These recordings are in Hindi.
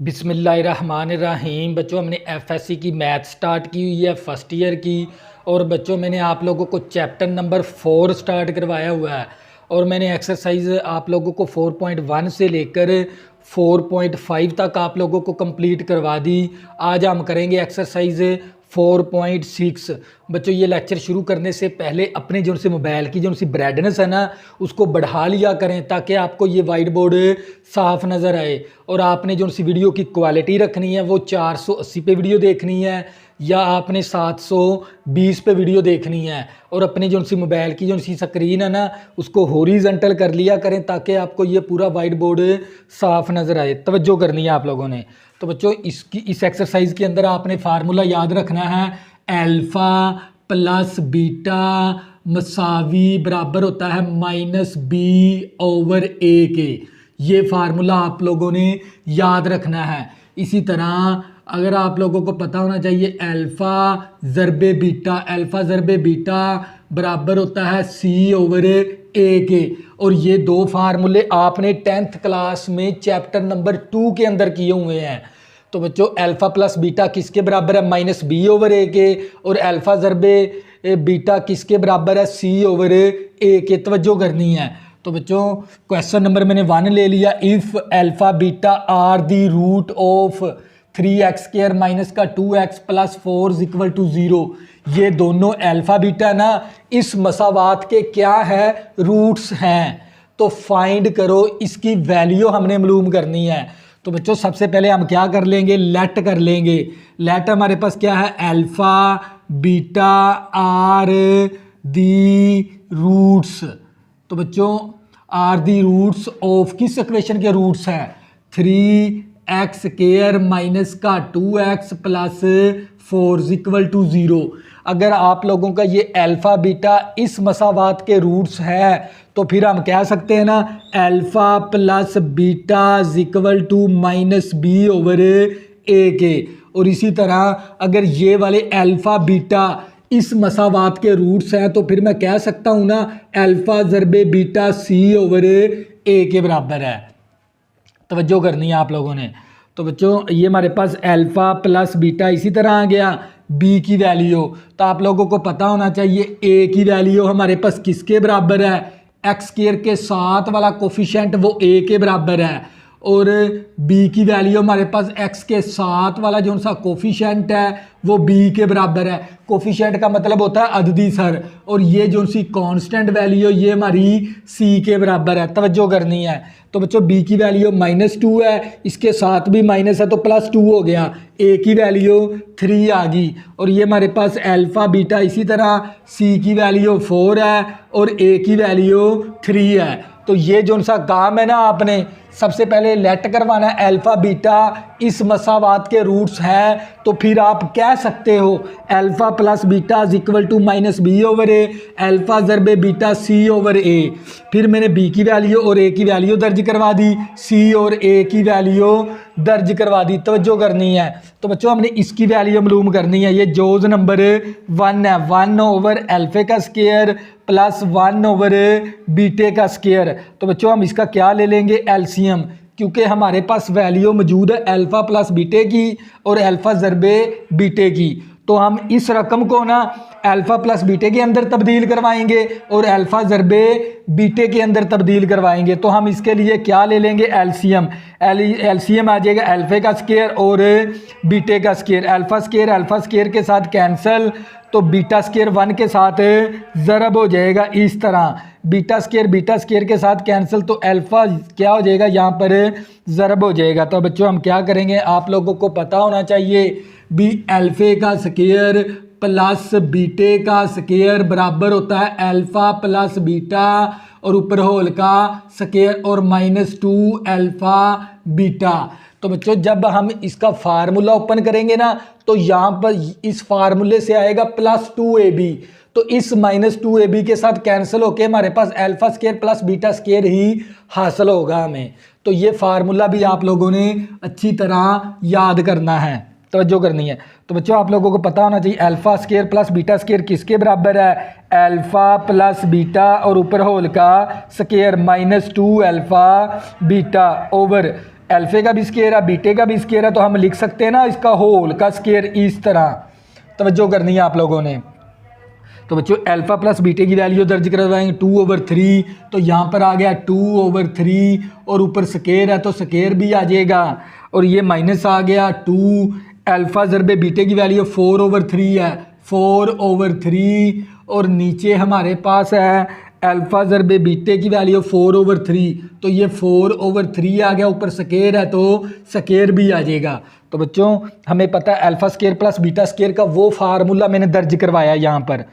बिस्मिल्लाहिर्रहमानिर्रहीम। बच्चों, हमने एफएससी की मैथ स्टार्ट की हुई है फर्स्ट ईयर की। और बच्चों, मैंने आप लोगों को चैप्टर नंबर 4 स्टार्ट करवाया हुआ है। और मैंने एक्सरसाइज आप लोगों को 4.1 से लेकर 4.5 तक आप लोगों को कंप्लीट करवा दी। आज हम करेंगे एक्सरसाइज 4.6। बच्चों, ये लेक्चर शुरू करने से पहले अपने जो से मोबाइल की जो सी ब्राइटनेस है ना, उसको बढ़ा लिया करें ताकि आपको ये वाइट बोर्ड साफ नज़र आए। और आपने जो सी वीडियो की क्वालिटी रखनी है वो 480 पे वीडियो देखनी है या आपने 720 पे वीडियो देखनी है। और अपनी जो सी मोबाइल की जो सी स्क्रीन है ना, उसको हॉरिजॉन्टल कर लिया करें ताकि आपको ये पूरा वाइट बोर्ड साफ नज़र आए। तवज्जो करनी है आप लोगों ने। तो बच्चों, इस एक्सरसाइज के अंदर आपने फार्मूला याद रखना है, अल्फ़ा प्लस बीटा मसावी बराबर होता है -b/a के। ये फार्मूला आप लोगों ने याद रखना है। इसी तरह अगर आप लोगों को पता होना चाहिए अल्फ़ा ज़रबे बीटा बराबर होता है c/a के। और ये दो फार्मूले आपने 10th क्लास में चैप्टर नंबर 2 के अंदर किए हुए हैं। तो बच्चों, अल्फ़ा प्लस बीटा किसके बराबर है -b/a के, और अल्फ़ा ज़रबे बीटा किसके बराबर है c/a के। तवज्जो करनी है। तो बच्चों, क्वेश्चन नंबर मैंने 1 ले लिया। If alpha beta are the root of 3x² minus का 2x प्लस 4 इक्वल टू 0। ये दोनों अल्फ़ा बीटा ना इस मसावात के क्या है, रूट्स हैं। तो फाइंड करो, इसकी वैल्यू हमने मालूम करनी है। तो बच्चों, सबसे पहले हम क्या कर लेंगे, लेट कर लेंगे। लेट हमारे पास क्या है, alpha beta are the roots. तो बच्चों, आर दी रूट्स ऑफ किस इक्वेशन के रूट्स हैं, 3x² माइनस का 2x प्लस 4 इक्वल टू 0। अगर आप लोगों का ये अल्फ़ा बीटा इस मसावात के रूट्स है तो फिर हम कह सकते हैं ना, alpha plus beta equal to -b/a के। और इसी तरह अगर ये वाले अल्फ़ा बीटा इस मसावात के रूट्स हैं तो फिर मैं कह सकता हूँ ना, अल्फ़ा ज़रबे बीटा c/a के बराबर है। तवज्जो करनी है आप लोगों ने। तो बच्चों, ये हमारे पास अल्फ़ा प्लस बीटा इसी तरह आ गया। b की वैल्यू तो आप लोगों को पता होना चाहिए, a की वैल्यू हमारे पास किसके बराबर है, x² के साथ वाला कोफिशेंट वो a के बराबर है। और b की वैल्यू हमारे पास x के साथ वाला जो सा कोफिशेंट है वो b के बराबर है। कोफिशेंट का मतलब होता है अददी सर। और ये जो सी कांस्टेंट वैल्यू ये हमारी c के बराबर है। तवज्जो करनी है। तो बच्चों, b की वैल्यू -2 है, इसके साथ भी माइनस है तो +2 हो गया। a की वैल्यू 3 आ गई। और ये हमारे पास अल्फ़ा बीटा इसी तरह c की वैल्यू 4 है और a की वैल्यू 3 है। तो ये जो सा काम है ना, आपने सबसे पहले लेट करवाना है, अल्फ़ा बीटा इस मसावात के रूट्स हैं। तो फिर आप कह सकते हो alpha plus beta equal to -b/a, alpha ज़रबे बीटा c/a। फिर मैंने b की वैल्यू और a की वैल्यू दर्ज करवा दी, c और a की वैल्यू दर्ज करवा दी। तवज्जो करनी है। तो बच्चों, हमने इसकी वैल्यू मालूम करनी है। ये जोज नंबर 1 है, 1/अल्फ़े का स्क्वायर प्लस 1/बीटे का स्क्वायर। तो बच्चों, हम इसका क्या ले लेंगे, एलसीएम, क्योंकि हमारे पास वैल्यू मौजूद है अल्फ़ा प्लस बीटे की और अल्फ़ा ज़रबे बीटे की। तो हम इस रकम को ना अल्फ़ा प्लस बीटे के अंदर तब्दील करवाएंगे और अल्फ़ा ज़रबे बीटे के अंदर तब्दील करवाएंगे। तो हम इसके लिए क्या ले लेंगे, एलसीएम। एलसीएम आ जाएगा अल्फ़े का स्क्वायर और बीटे का स्क्वायर। अल्फ़ा स्क्वायर के साथ कैंसिल, तो बीटा स्क्वायर 1 के साथ ज़रब हो जाएगा इस तरह। बीटा स्क्वायर के साथ कैंसिल, तो अल्फ़ा क्या हो जाएगा, यहाँ पर ज़रब हो जाएगा। तो बच्चों, हम क्या करेंगे, आप लोगों को पता होना चाहिए भी अल्फ़े का स्क्वायर प्लस बीटे का स्क्वायर बराबर होता है अल्फ़ा प्लस बीटा और ऊपर होल का स्क्वायर और -2 अल्फ़ा बीटा। तो बच्चों, जब हम इसका फार्मूला ओपन करेंगे ना, तो यहाँ पर इस फार्मूले से आएगा +2ab। तो इस -2ab के साथ कैंसिल होके हमारे पास alpha square plus beta square ही हासिल होगा हमें। तो ये फार्मूला भी आप लोगों ने अच्छी तरह याद करना है, तवज्जो करनी है। तो बच्चों, आप लोगों को पता होना चाहिए alpha square plus beta square किसके बराबर है, अल्फ़ा प्लस बीटा और ऊपर होल का स्क्वायर -2 अल्फ़ा बीटा ओवर अल्फे का भी स्केयर है, बीटे का भी स्केयर है, तो हम लिख सकते हैं ना इसका होल का स्केयर इस तरह। तवज्जो करनी है आप लोगों ने। तो बच्चों अल्फ़ा प्लस बीटे की वैल्यू दर्ज करवाएंगे 2/3, तो यहाँ पर आ गया 2/3 और ऊपर स्केयर है तो स्केयर भी आ जाएगा, और ये माइनस आ गया 2। अल्फ़ा ज़रबे बीटे की वैल्यू 4/3 है, 4/3, और नीचे हमारे पास है अल्फ़ा ज़रबे बीटे की वैल्यू 4/3, तो ये 4/3 आ गया, ऊपर स्केयर है तो स्केयर भी आ जाएगा। तो बच्चों हमें पता है alpha square plus beta square का वो फार्मूला मैंने दर्ज करवाया यहाँ पर,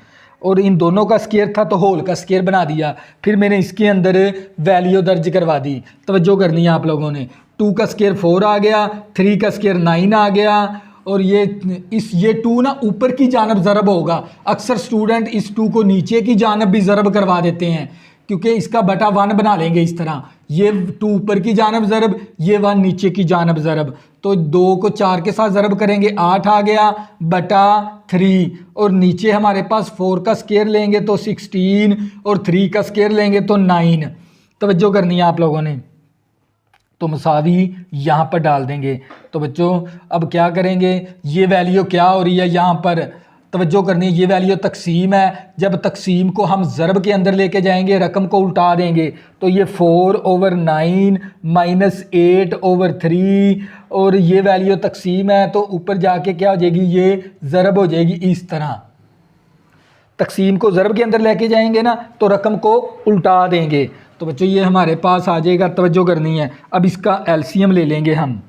और इन दोनों का स्केयर था तो होल का स्केयर बना दिया, फिर मैंने इसके अंदर वैल्यू दर्ज करवा दी। तवज्जो करनी है आप लोगों ने। 2 का स्केयर 4 आ गया, 3 का स्केयर 9 आ गया, और ये 2 ना ऊपर की जानब ज़रब होगा। अक्सर स्टूडेंट इस 2 को नीचे की जानब भी ज़रब करवा देते हैं, क्योंकि इसका बटा 1 बना लेंगे इस तरह। ये 2 ऊपर की जानब ज़रब, ये 1 नीचे की जानब ज़रब, तो 2 को 4 के साथ ज़रब करेंगे 8 आ गया बटा 3, और नीचे हमारे पास 4 का स्केयर लेंगे तो 16, और 3 का स्केयर लेंगे तो 9। तवज्जो करनी है आप लोगों ने। तो मसावी यहाँ पर डाल देंगे। तो बच्चों अब क्या करेंगे, ये वैल्यू क्या हो रही है यहाँ पर, तवज्जो करनी है, ये वैल्यू तकसीम है। जब तकसीम को हम ज़रब के अंदर लेके जाएंगे, रकम को उल्टा देंगे, तो ये 4/9 माइनस 8/3, और ये वैल्यू तकसीम है तो ऊपर जाके क्या हो जाएगी, ये ज़रब हो जाएगी इस तरह। तकसीम को ज़रब के अंदर लेके जाएंगे ना तो रकम को उल्टा देंगे। तो बच्चों ये हमारे पास आ जाएगा, तवज्जो करनी है। अब इसका एलसीएम ले लेंगे हम,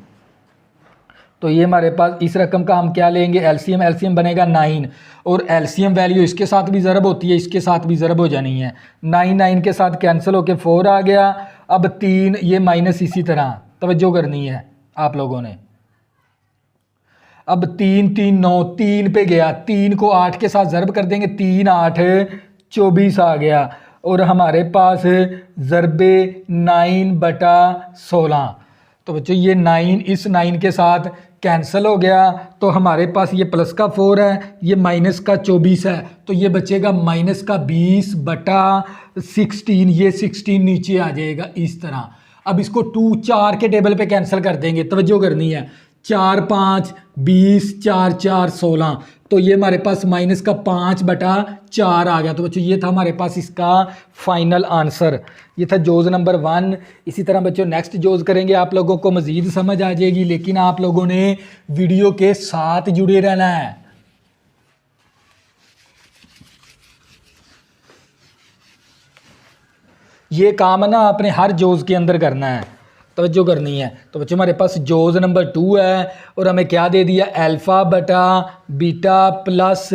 तो ये हमारे पास इस रकम का हम क्या लेंगे, एलसीएम। एलसीएम बनेगा 9, और एलसीएम वैल्यू इसके साथ भी ज़रब होती है, इसके साथ भी ज़रब हो जानी है। 9 के साथ कैंसिल होके 4 आ गया। अब 3, ये माइनस इसी तरह, तवज्जो करनी है आप लोगों ने। अब 3 3 9, 3 पे गया, 3 को 8 के साथ ज़रब कर देंगे, 3 8 24 आ गया, और हमारे पास ज़रबे 9/16। तो बच्चों ये 9 इस 9 के साथ कैंसिल हो गया, तो हमारे पास ये प्लस का 4 है, ये माइनस का 24 है, तो ये बचेगा माइनस का 20/16। ये 16 नीचे आ जाएगा इस तरह। अब इसको 2 4 के टेबल पे कैंसिल कर देंगे, तवज्जो करनी है। 4 5 20, 4 4 16, तो ये हमारे पास माइनस का 5/4 आ गया। तो बच्चों ये था हमारे पास इसका फाइनल आंसर, ये था जोज़ नंबर 1। इसी तरह बच्चों नेक्स्ट जोज़ करेंगे, आप लोगों को मज़ीद समझ आ जाएगी, लेकिन आप लोगों ने वीडियो के साथ जुड़े रहना है। ये काम है ना आपने हर जोज़ के अंदर करना है, तवज्जो करनी है। तो बच्चों हमारे पास जोज़ नंबर 2 है, और हमें क्या दे दिया, अल्फ़ा बटा बीटा प्लस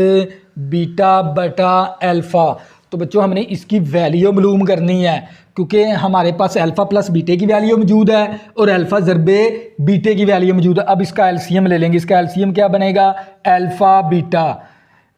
बीटा बटा अल्फ़ा। तो बच्चों हमने इसकी वैल्यू मालूम करनी है, क्योंकि हमारे पास अल्फ़ा प्लस बीटे की वैल्यू मौजूद है और अल्फ़ा ज़रबे बीटे की वैल्यू मौजूद है। अब इसका एलसीएम ले लेंगे। इसका एलसीएम क्या बनेगा, अल्फ़ा बीटा।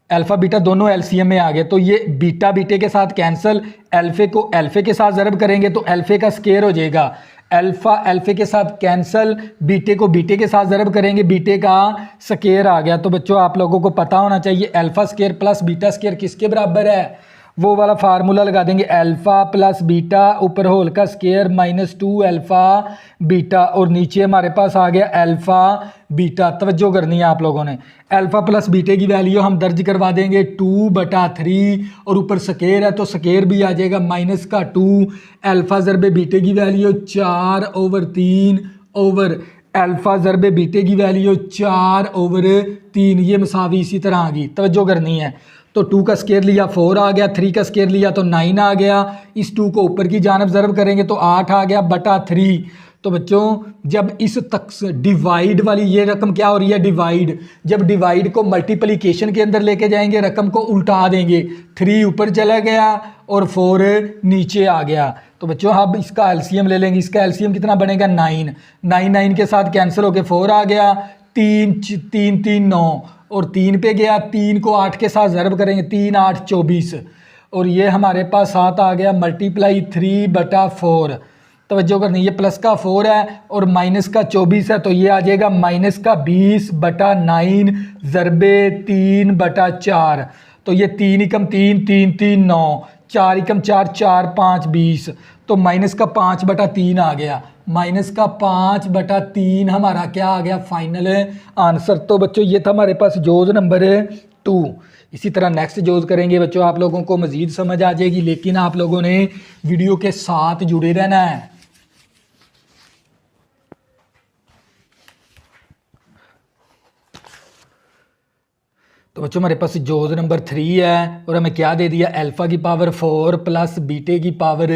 अल्फ़ा बीटा दोनों एलसीएम में आ गए, तो ये बीटा बीटे के साथ कैंसिल, अल्फ़े को अल्फ़े के साथ ज़रब करेंगे तो अल्फ़े का स्केयर हो जाएगा। अल्फ़ा अल्फ़े के साथ कैंसिल, बीटे को बीटे के साथ ज़रब करेंगे, बीटे का स्केयर आ गया। तो बच्चों आप लोगों को पता होना चाहिए alpha square plus beta square किसके बराबर है, वो वाला फार्मूला लगा देंगे। अल्फ़ा प्लस बीटा ऊपर होल का स्केयर माइनस 2 अल्फ़ा बीटा, और नीचे हमारे पास आ गया अल्फ़ा बीटा। तवज्जो करनी है आप लोगों ने। अल्फ़ा प्लस बीटे की वैल्यू हम दर्ज करवा देंगे 2/3, और ऊपर स्केयर है तो स्केयर भी आ जाएगा माइनस का 2। अल्फ़ा ज़रबे बीटे की वैल्यू 4/3 ओवर अल्फ़ा ज़रबे बीटे की वैल्यू 4/3, ये मसावी इसी तरह आ गई। तवज्जो करनी है। तो 2 का स्केयर लिया 4 आ गया, 3 का स्केयर लिया तो 9 आ गया, इस 2 को ऊपर की जानब ज़रब करेंगे तो 8 आ गया बटा 3। तो बच्चों जब इस तक डिवाइड वाली ये रकम क्या हो रही है, डिवाइड, जब डिवाइड को मल्टीप्लिकेशन के अंदर लेके जाएंगे, रकम को उल्टा देंगे, 3 ऊपर चला गया और 4 नीचे आ गया। तो बच्चों अब इसका एलसीएम ले लेंगे। इसका एलसीएम कितना बनेगा, 9 9 के साथ कैंसिल होके 4 आ गया, 3 3 3 9, और 3 पे गया, 3 को 8 के साथ ज़रब करेंगे, 3 8 24, और ये हमारे पास 7 आ गया मल्टीप्लाई 3/4। तवज्जो करनी, ये प्लस का 4 है और माइनस का 24 है, तो ये आ जाएगा माइनस का 20/9 ज़रबे 3/4। तो ये 3 एकम 3 3 3 9, 4 एकम 4 4 5 20। तो -5/3 आ गया, -5/3 हमारा क्या आ गया फाइनल आंसर। तो बच्चों ये था हमारे पास जोज नंबर 2। इसी तरह नेक्स्ट जोज करेंगे बच्चों, आप लोगों को मज़ीद समझ आ जाएगी, लेकिन आप लोगों ने वीडियो के साथ जुड़े रहना है। तो बच्चों हमारे पास जोज नंबर 3 है और हमें क्या दे दिया, अल्फ़ा की पावर 4 प्लस बीटे की पावर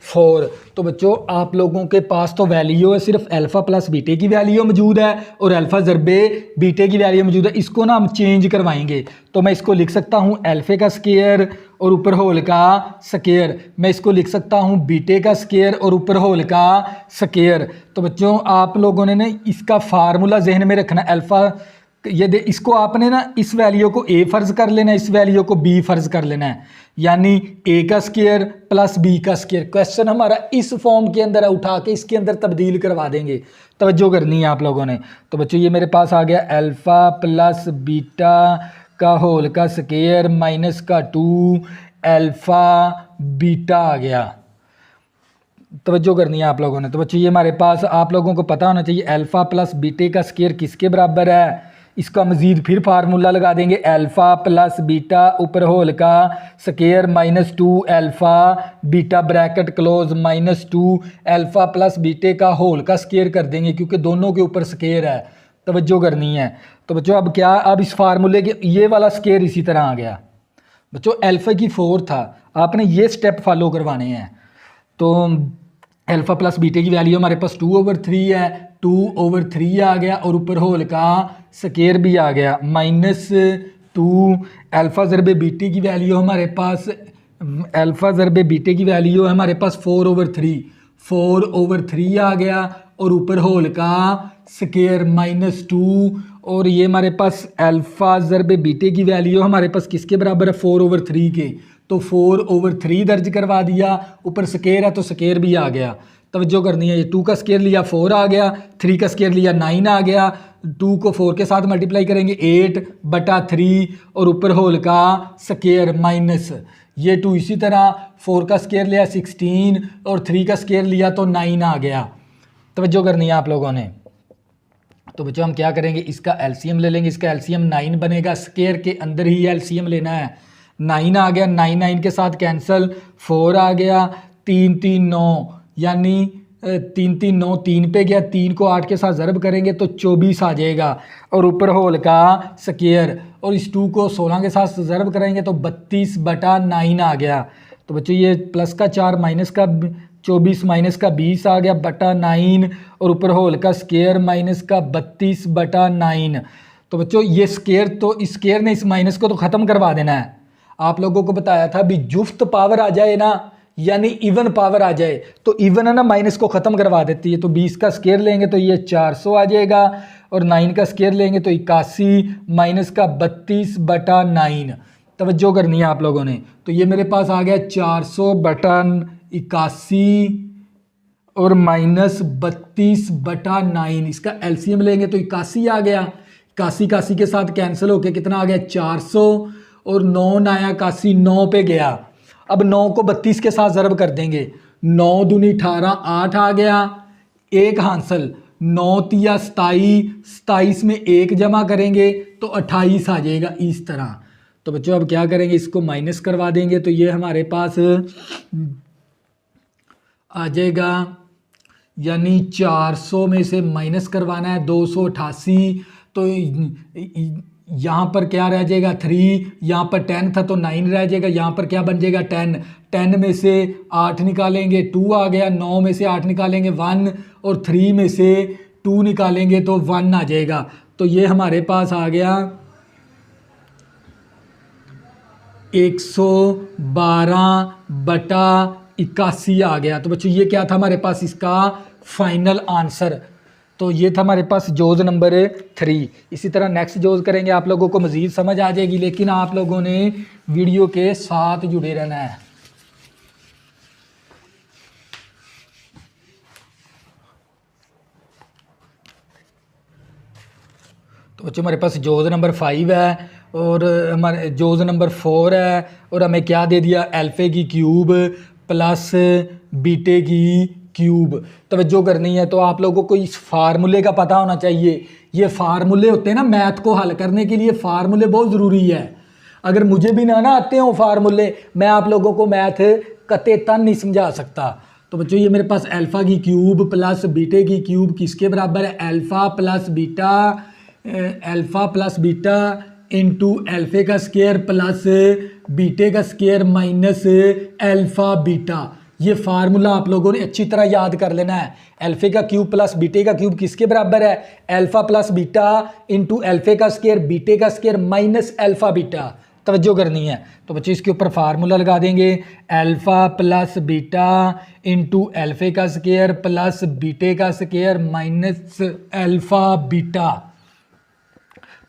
4। तो बच्चों आप लोगों के पास तो वैल्यू है, सिर्फ अल्फ़ा प्लस बीटे की वैल्यू मौजूद है और अल्फ़ा ज़रबे बीटे की वैल्यू मौजूद है। इसको ना हम चेंज करवाएंगे, तो मैं इसको लिख सकता हूँ अल्फ़े का स्केयर और ऊपर होल का स्केयर। मैं इसको लिख सकता हूँ बीटे का स्केयर और ऊपर होल का स्केयर। तो बच्चों आप लोगों ने ना इसका फार्मूला जहन में रखना, अल्फ़ा ये दे, इसको आपने ना इस वैल्यू को a फ़र्ज़ कर लेना है, इस वैल्यू को b फ़र्ज़ कर लेना है, यानी a का स्केयर प्लस b का स्केयर। क्वेश्चन हमारा इस फॉर्म के अंदर है, उठा के इसके अंदर तब्दील करवा देंगे, तवज्जो करनी है आप लोगों ने। तो बच्चों ये मेरे पास आ गया अल्फ़ा प्लस बीटा का होल का स्केयर माइनस का 2 अल्फ़ा बीटा आ गया, तवज्जो करनी है आप लोगों ने। तो बच्चों ये हमारे पास आप लोगों को पता होना चाहिए अल्फ़ा प्लस बीटे का स्केयर किसके बराबर है। इसका मज़ीद फिर फार्मूला लगा देंगे, अल्फ़ा प्लस बीटा ऊपर होल का square minus 2 alpha beta bracket close minus 2 alpha plus बीटे का होल का स्केयर कर देंगे, क्योंकि दोनों के ऊपर स्केयर है, तवज्जो करनी है। तो बच्चों अब क्या, अब इस फार्मूले के ये वाला स्केयर इसी तरह आ गया। बच्चों अल्फ़ा की 4 था, आपने ये स्टेप फॉलो करवाने हैं। तो अल्फ़ा प्लस बीटे की वैल्यू हमारे पास 2/3 है, 2/3 आ गया और ऊपर होल का स्केयर भी आ गया -2 अल्फ़ा ज़रबे बीटे की वैल्यू हमारे पास, अल्फ़ा ज़रबे बीटे की वैल्यू है हमारे पास 4/3 आ गया और ऊपर होल का स्केयर -2 और ये हमारे पास अल्फ़ा ज़रबे बीटे की वैल्यू हमारे पास किसके बराबर है 4/3 के। तो 4/3 दर्ज करवा दिया, ऊपर स्केयर है तो स्केयर भी आ गया, तवज्जो करनी है। ये 2 का स्केयर लिया 4 आ गया, 3 का स्केयर लिया 9 आ गया, 2 को 4 के साथ मल्टीप्लाई करेंगे 8/3 और ऊपर होल का स्केयर माइनस ये 2। इसी तरह 4 का स्केयर लिया 16 और 3 का स्केयर लिया तो 9 आ गया, तवज्जो करनी है आप लोगों ने। तो बच्चों हम क्या करेंगे, इसका एलसीएम ले लेंगे, इसका एलसीएम 9 बनेगा, स्केयर के अंदर ही एलसीएम लेना है। 9 आ गया, 9 के साथ कैंसिल, 4 आ गया, 3 9 यानी 3 9 3 पे गया, 3 को 8 के साथ ज़रब करेंगे तो 24 आ जाएगा और ऊपर होल का स्केयर, और इस 2 को 16 के साथ ज़रब करेंगे तो 32/9 आ गया। तो बच्चों ये प्लस का 4 माइनस का 24 माइनस का 20 आ गया बटा 9 और ऊपर होल का स्केयर माइनस का 32/9। तो बच्चों ये स्केयर, तो इस स्केयर ने इस माइनस को तो ख़त्म करवा देना है। आप लोगों को बताया था भी जुफ्त पावर आ जाए ना, यानी इवन पावर आ जाए तो इवन है ना माइनस को ख़त्म करवा देती है। तो 20 का स्केयर लेंगे तो ये 400 आ जाएगा और 9 का स्केयर लेंगे तो 81 माइनस का 32/9, तवज्जो करनी है आप लोगों ने। तो ये मेरे पास आ गया 400/81 और माइनस 32/9। इसका एलसीएम लेंगे तो 81 आ गया, 81 के साथ कैंसिल होके कितना आ गया 400 और 9 आया 81, 9 पे गया। अब 9 को 32 के साथ ज़रब कर देंगे, 9 दूनी 18, 8 आ गया, 1 हासिल, 9 तिया 27, 27 में 1 जमा करेंगे तो 28 आ जाएगा इस तरह। तो बच्चों अब क्या करेंगे, इसको माइनस करवा देंगे तो ये हमारे पास आ जाएगा, यानी 400 में से माइनस करवाना है 288, तो यहाँ पर क्या रह जाएगा 3, यहाँ पर 10 था तो 9 रह जाएगा, यहाँ पर क्या बन जाएगा 10, 10 में से 8 निकालेंगे 2 आ गया, 9 में से 8 निकालेंगे 1 और 3 में से 2 निकालेंगे तो 1 आ जाएगा। तो ये हमारे पास आ गया 112/81 आ गया। तो बच्चों ये क्या था हमारे पास इसका फाइनल आंसर। तो ये था हमारे पास जोज नंबर 3। इसी तरह नेक्स्ट जोज करेंगे, आप लोगों को मज़ीद समझ आ जाएगी, लेकिन आप लोगों ने वीडियो के साथ जुड़े रहना है। तो बच्चों हमारे पास जोज नंबर 5 है और हमारे जोज नंबर 4 है और हमें क्या दे दिया, अल्फ़े की क्यूब प्लस बीटे की क्यूब। तवज्जो करनी है। तो आप लोगों को इस फार्मूले का पता होना चाहिए। ये फार्मूले होते हैं ना, मैथ को हल करने के लिए फार्मूले बहुत ज़रूरी है। अगर मुझे भी ना आते हो फार्मूले, मैं आप लोगों को मैथ कतई नहीं समझा सकता। तो बच्चों ये मेरे पास अल्फ़ा की क्यूब प्लस बीटे की क्यूब किसके बराबर है? अल्फ़ा प्लस बीटा इंटू अल्फ़े का स्क्वायर प्लस बीटे का स्क्वायर माइनस अल्फ़ा बीटा। ये फार्मूला आप लोगों ने अच्छी तरह याद कर लेना है। अल्फ़े का क्यूब प्लस बीटे का क्यूब किसके बराबर है? अल्फ़ा प्लस बीटा इंटू अल्फ़े का स्क्वायर बीटे का स्क्वायर माइनस अल्फ़ा बीटा। तवज्जो करनी है। तो बच्चों इसके ऊपर फार्मूला लगा देंगे, अल्फ़ा प्लस बीटा इंटू अल्फ़े का स्क्वायर प्लस बीटे का स्क्वायर माइनस अल्फ़ा बीटा।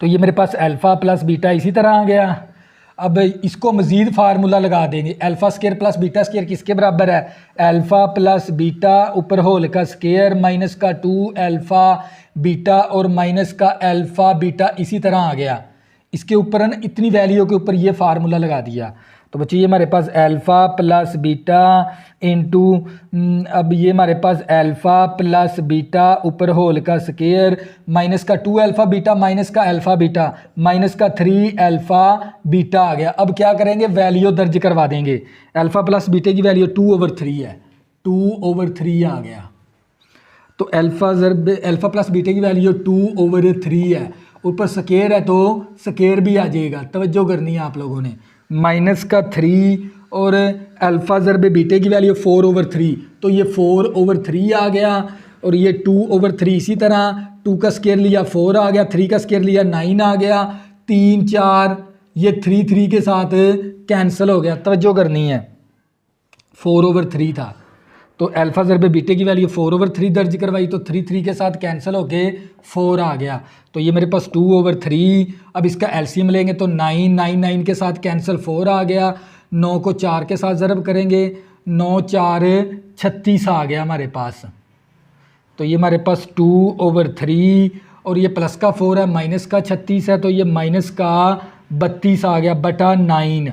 तो ये मेरे पास अल्फ़ा प्लस बीटा इसी तरह आ गया। अब इसको मज़ीद फार्मूला लगा देंगे, alpha square plus beta square किसके बराबर है? अल्फ़ा प्लस बीटा ऊपर होल का स्क्वायर माइनस का 2 अल्फ़ा बीटा और माइनस का अल्फ़ा बीटा इसी तरह आ गया। इसके ऊपर है ना, इतनी वैल्यू के ऊपर ये फार्मूला लगा दिया। तो बच्चे ये हमारे पास अल्फ़ा प्लस बीटा इंटू अब ये हमारे पास अल्फ़ा प्लस बीटा ऊपर होल का स्क्वायर माइनस का 2 अल्फ़ा बीटा माइनस का अल्फ़ा बीटा माइनस का 3 अल्फ़ा बीटा आ गया। अब क्या करेंगे? वैल्यू दर्ज करवा देंगे। अल्फ़ा प्लस बीटे की वैल्यू 2/3 है, 2/3 आ गया। तो अल्फ़ा प्लस बीटे की वैल्यू 2/3 है। ऊपर स्क्वायर है तो स्क्वायर भी आ जाएगा। तवज्जो करनी है आप लोगों ने। माइनस का 3 और अल्फ़ा ज़रबे बीटे की वैल्यू 4/3, तो ये 4/3 आ गया। और ये 2/3 इसी तरह 2 का स्क्वायर लिया 4 आ गया, 3 का स्क्वायर लिया 9 आ गया, 3 4 ये 3 के साथ कैंसिल हो गया। तवज्जो करनी है। 4/3 था तो अल्फ़ा ज़रबे बीटे की वैल्यू 4/3 दर्ज करवाई तो 3 के साथ कैंसिल होके 4 आ गया। तो ये मेरे पास 2/3। अब इसका एलसीएम लेंगे तो 9 के साथ कैंसिल 4 आ गया। 9 को 4 के साथ ज़रब करेंगे, 9 4 36 आ गया हमारे पास। तो ये हमारे पास 2/3 और ये प्लस का 4 है माइनस का 36 है तो ये माइनस का 32 आ गया बटा 9।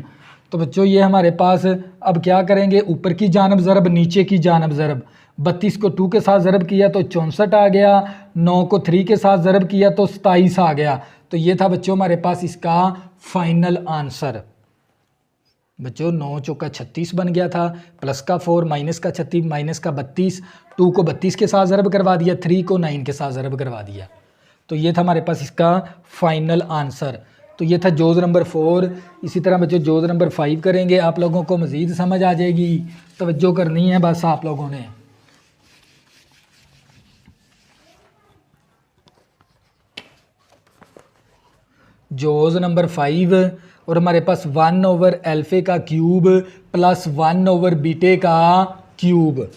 तो बच्चों ये हमारे पास अब क्या करेंगे? ऊपर की जानब ज़रब नीचे की जानब ज़रब। 32 को 2 के साथ ज़रब किया तो 64 आ गया, 9 को 3 के साथ ज़रब किया तो 27 आ गया। तो ये था बच्चों हमारे पास इसका फाइनल आंसर। बच्चों 9 चौका 36 बन गया था, प्लस का 4 माइनस का 36 माइनस का 32, 2 को 32 के साथ ज़रब करवा दिया, 3 को 9 के साथ ज़रब करवा दिया। तो ये था हमारे पास इसका फाइनल आंसर। तो ये था जोज़ नंबर 4। इसी तरह बच्चों जोज़ नंबर 5 करेंगे, आप लोगों को मज़ीद समझ आ जाएगी। तवज्जो करनी है बस आप लोगों ने। जोज़ नंबर 5 और हमारे पास 1/अल्फ़े का क्यूब प्लस 1/बीटे का क्यूब।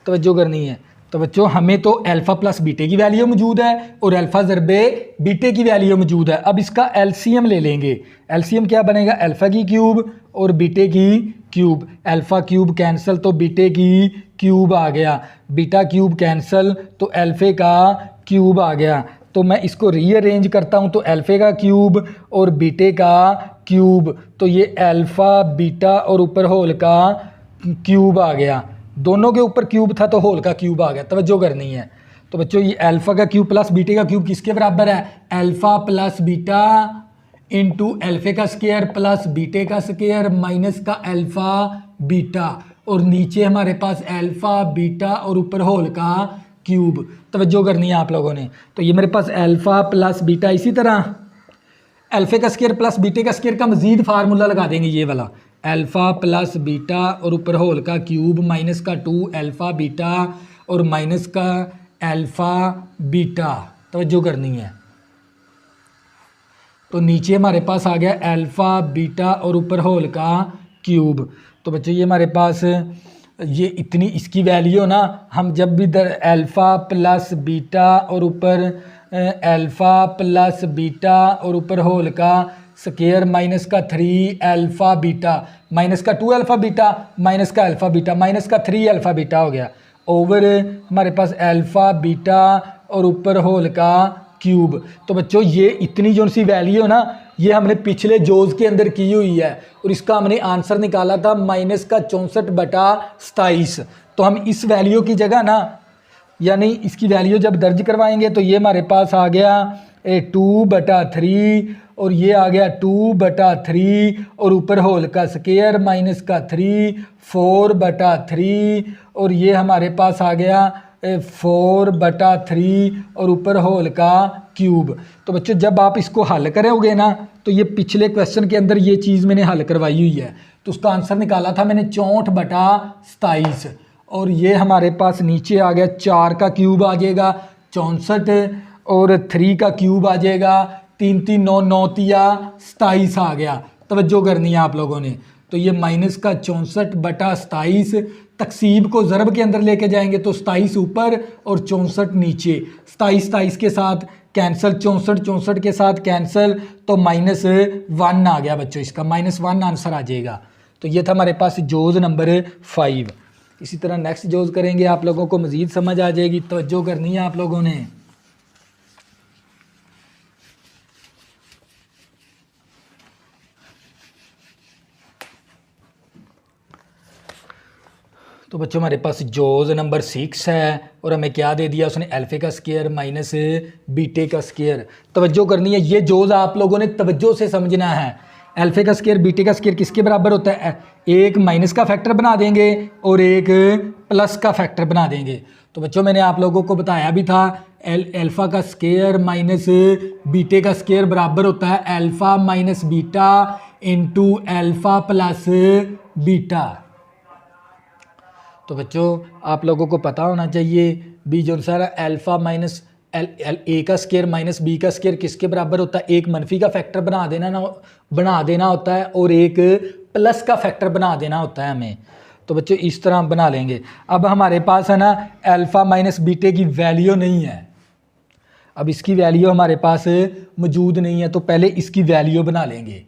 तवज्जो करनी है। तो बच्चों हमें तो अल्फ़ा प्लस बीटे की वैल्यू मौजूद है और अल्फ़ा ज़रबे बीटे की वैल्यू मौजूद है। अब इसका एलसीएम ले लेंगे। एलसीएम क्या बनेगा? अल्फ़ा की क्यूब और बीटे की क्यूब। अल्फ़ा क्यूब कैंसिल तो बीटे की क्यूब आ गया, बीटा क्यूब कैंसिल तो अल्फ़े का क्यूब आ गया। तो मैं इसको रीअरेंज करता हूँ तो अल्फ़े का क्यूब और बीटे का क्यूब, तो ये अल्फ़ा बीटा और ऊपर होल का क्यूब आ गया। दोनों के ऊपर क्यूब था तो होल का क्यूब आ गया। तवज्जो करनी है। तो बच्चों ये अल्फ़ा का क्यूब प्लस बीटे का क्यूब किसके बराबर है? अल्फ़ा प्लस बीटा इंटू अल्फ़े का स्क्वायर प्लस बीटे का स्क्वायर माइनस का अल्फ़ा बीटा, और नीचे हमारे पास अल्फ़ा बीटा और ऊपर होल का क्यूब। तवज्जो करनी है आप लोगों ने। तो ये मेरे पास अल्फ़ा प्लस बीटा, इसी तरह अल्फ़े का स्क्वायर प्लस बीटे का स्क्वायर का मज़ीद फार्मूला लगा देंगे, ये वाला अल्फ़ा प्लस बीटा और ऊपर होल का क्यूब माइनस का 2 अल्फ़ा बीटा और माइनस का अल्फ़ा बीटा। तवज्जो करनी है। तो नीचे हमारे पास आ गया अल्फ़ा बीटा और ऊपर होल का क्यूब। तो बच्चों ये हमारे पास ये इतनी इसकी वैल्यू ना, हम जब भी अल्फ़ा प्लस बीटा और ऊपर अल्फ़ा प्लस बीटा और ऊपर होल का स्क्वायर माइनस का 3 अल्फ़ा बीटा माइनस का 2 अल्फ़ा बीटा माइनस का अल्फ़ा बीटा माइनस का 3 अल्फ़ा बीटा हो गया, ओवर हमारे पास अल्फ़ा बीटा और ऊपर होल का क्यूब। तो बच्चों ये इतनी जो सी वैल्यू है ना, ये हमने पिछले जोज के अंदर की हुई है और इसका हमने आंसर निकाला था -64/27। तो हम इस वैल्यू की जगह ना, यानी इसकी वैल्यू जब दर्ज करवाएंगे तो ये हमारे पास आ गया 2/3 और ये आ गया 2/3 और ऊपर होल का स्केयर -3 4/3 और ये हमारे पास आ गया 4/3 और ऊपर होल का क्यूब। तो बच्चों जब आप इसको हल करोगे ना, तो ये पिछले क्वेश्चन के अंदर ये चीज़ मैंने हल करवाई हुई है। तो उसका आंसर निकाला था मैंने 64/27 और ये हमारे पास नीचे आ गया 4 का क्यूब आ जाएगा 64 और 3 का क्यूब आ जाएगा 3 3 9 9 27 आ गया। तवज्जो करनी है आप लोगों ने। तो ये -64/27 तकसीब को ज़रब के अंदर लेके जाएंगे तो 27 ऊपर और 64 नीचे, 27 के साथ कैंसिल, 64 के साथ कैंसिल, तो -1 आ गया बच्चों, इसका -1 आंसर आ जाएगा। तो ये था हमारे पास जोज़ नंबर 5। इसी तरह नेक्स्ट जोज़ करेंगे, आप लोगों को मज़ीद समझ आ जाएगी। तवज्जो करनी है आप लोगों ने। तो बच्चों हमारे पास जोज़ नंबर 6 है और हमें क्या दे दिया उसने, अल्फ़े का स्केयर माइनस बीटे का स्केयर। तवज्जो करनी है, ये जोज़ आप लोगों ने तवज्जो से समझना है। अल्फ़े का स्केयर बीटे का स्केयर किसके बराबर होता है? एक माइनस का फैक्टर बना देंगे और एक प्लस का फैक्टर बना देंगे। तो बच्चों मैंने आप लोगों को बताया भी था, अल्फ़ा का स्केयर माइनस बीटे का स्केयर बराबर होता है alpha minus beta into alpha plus beta. तो बच्चों आप लोगों को पता होना चाहिए बी जो सारा अल्फ़ा माइनस ए का स्केयर माइनस बी का स्केयर किसके बराबर होता है? एक मनफी का फैक्टर बना देना होता है और एक प्लस का फैक्टर बना देना होता है हमें। तो बच्चों इस तरह हम बना लेंगे। अब हमारे पास है ना अल्फ़ा माइनस बीटे की वैल्यू नहीं है, अब इसकी वैल्यू हमारे पास मौजूद नहीं है, तो पहले इसकी वैल्यू बना लेंगे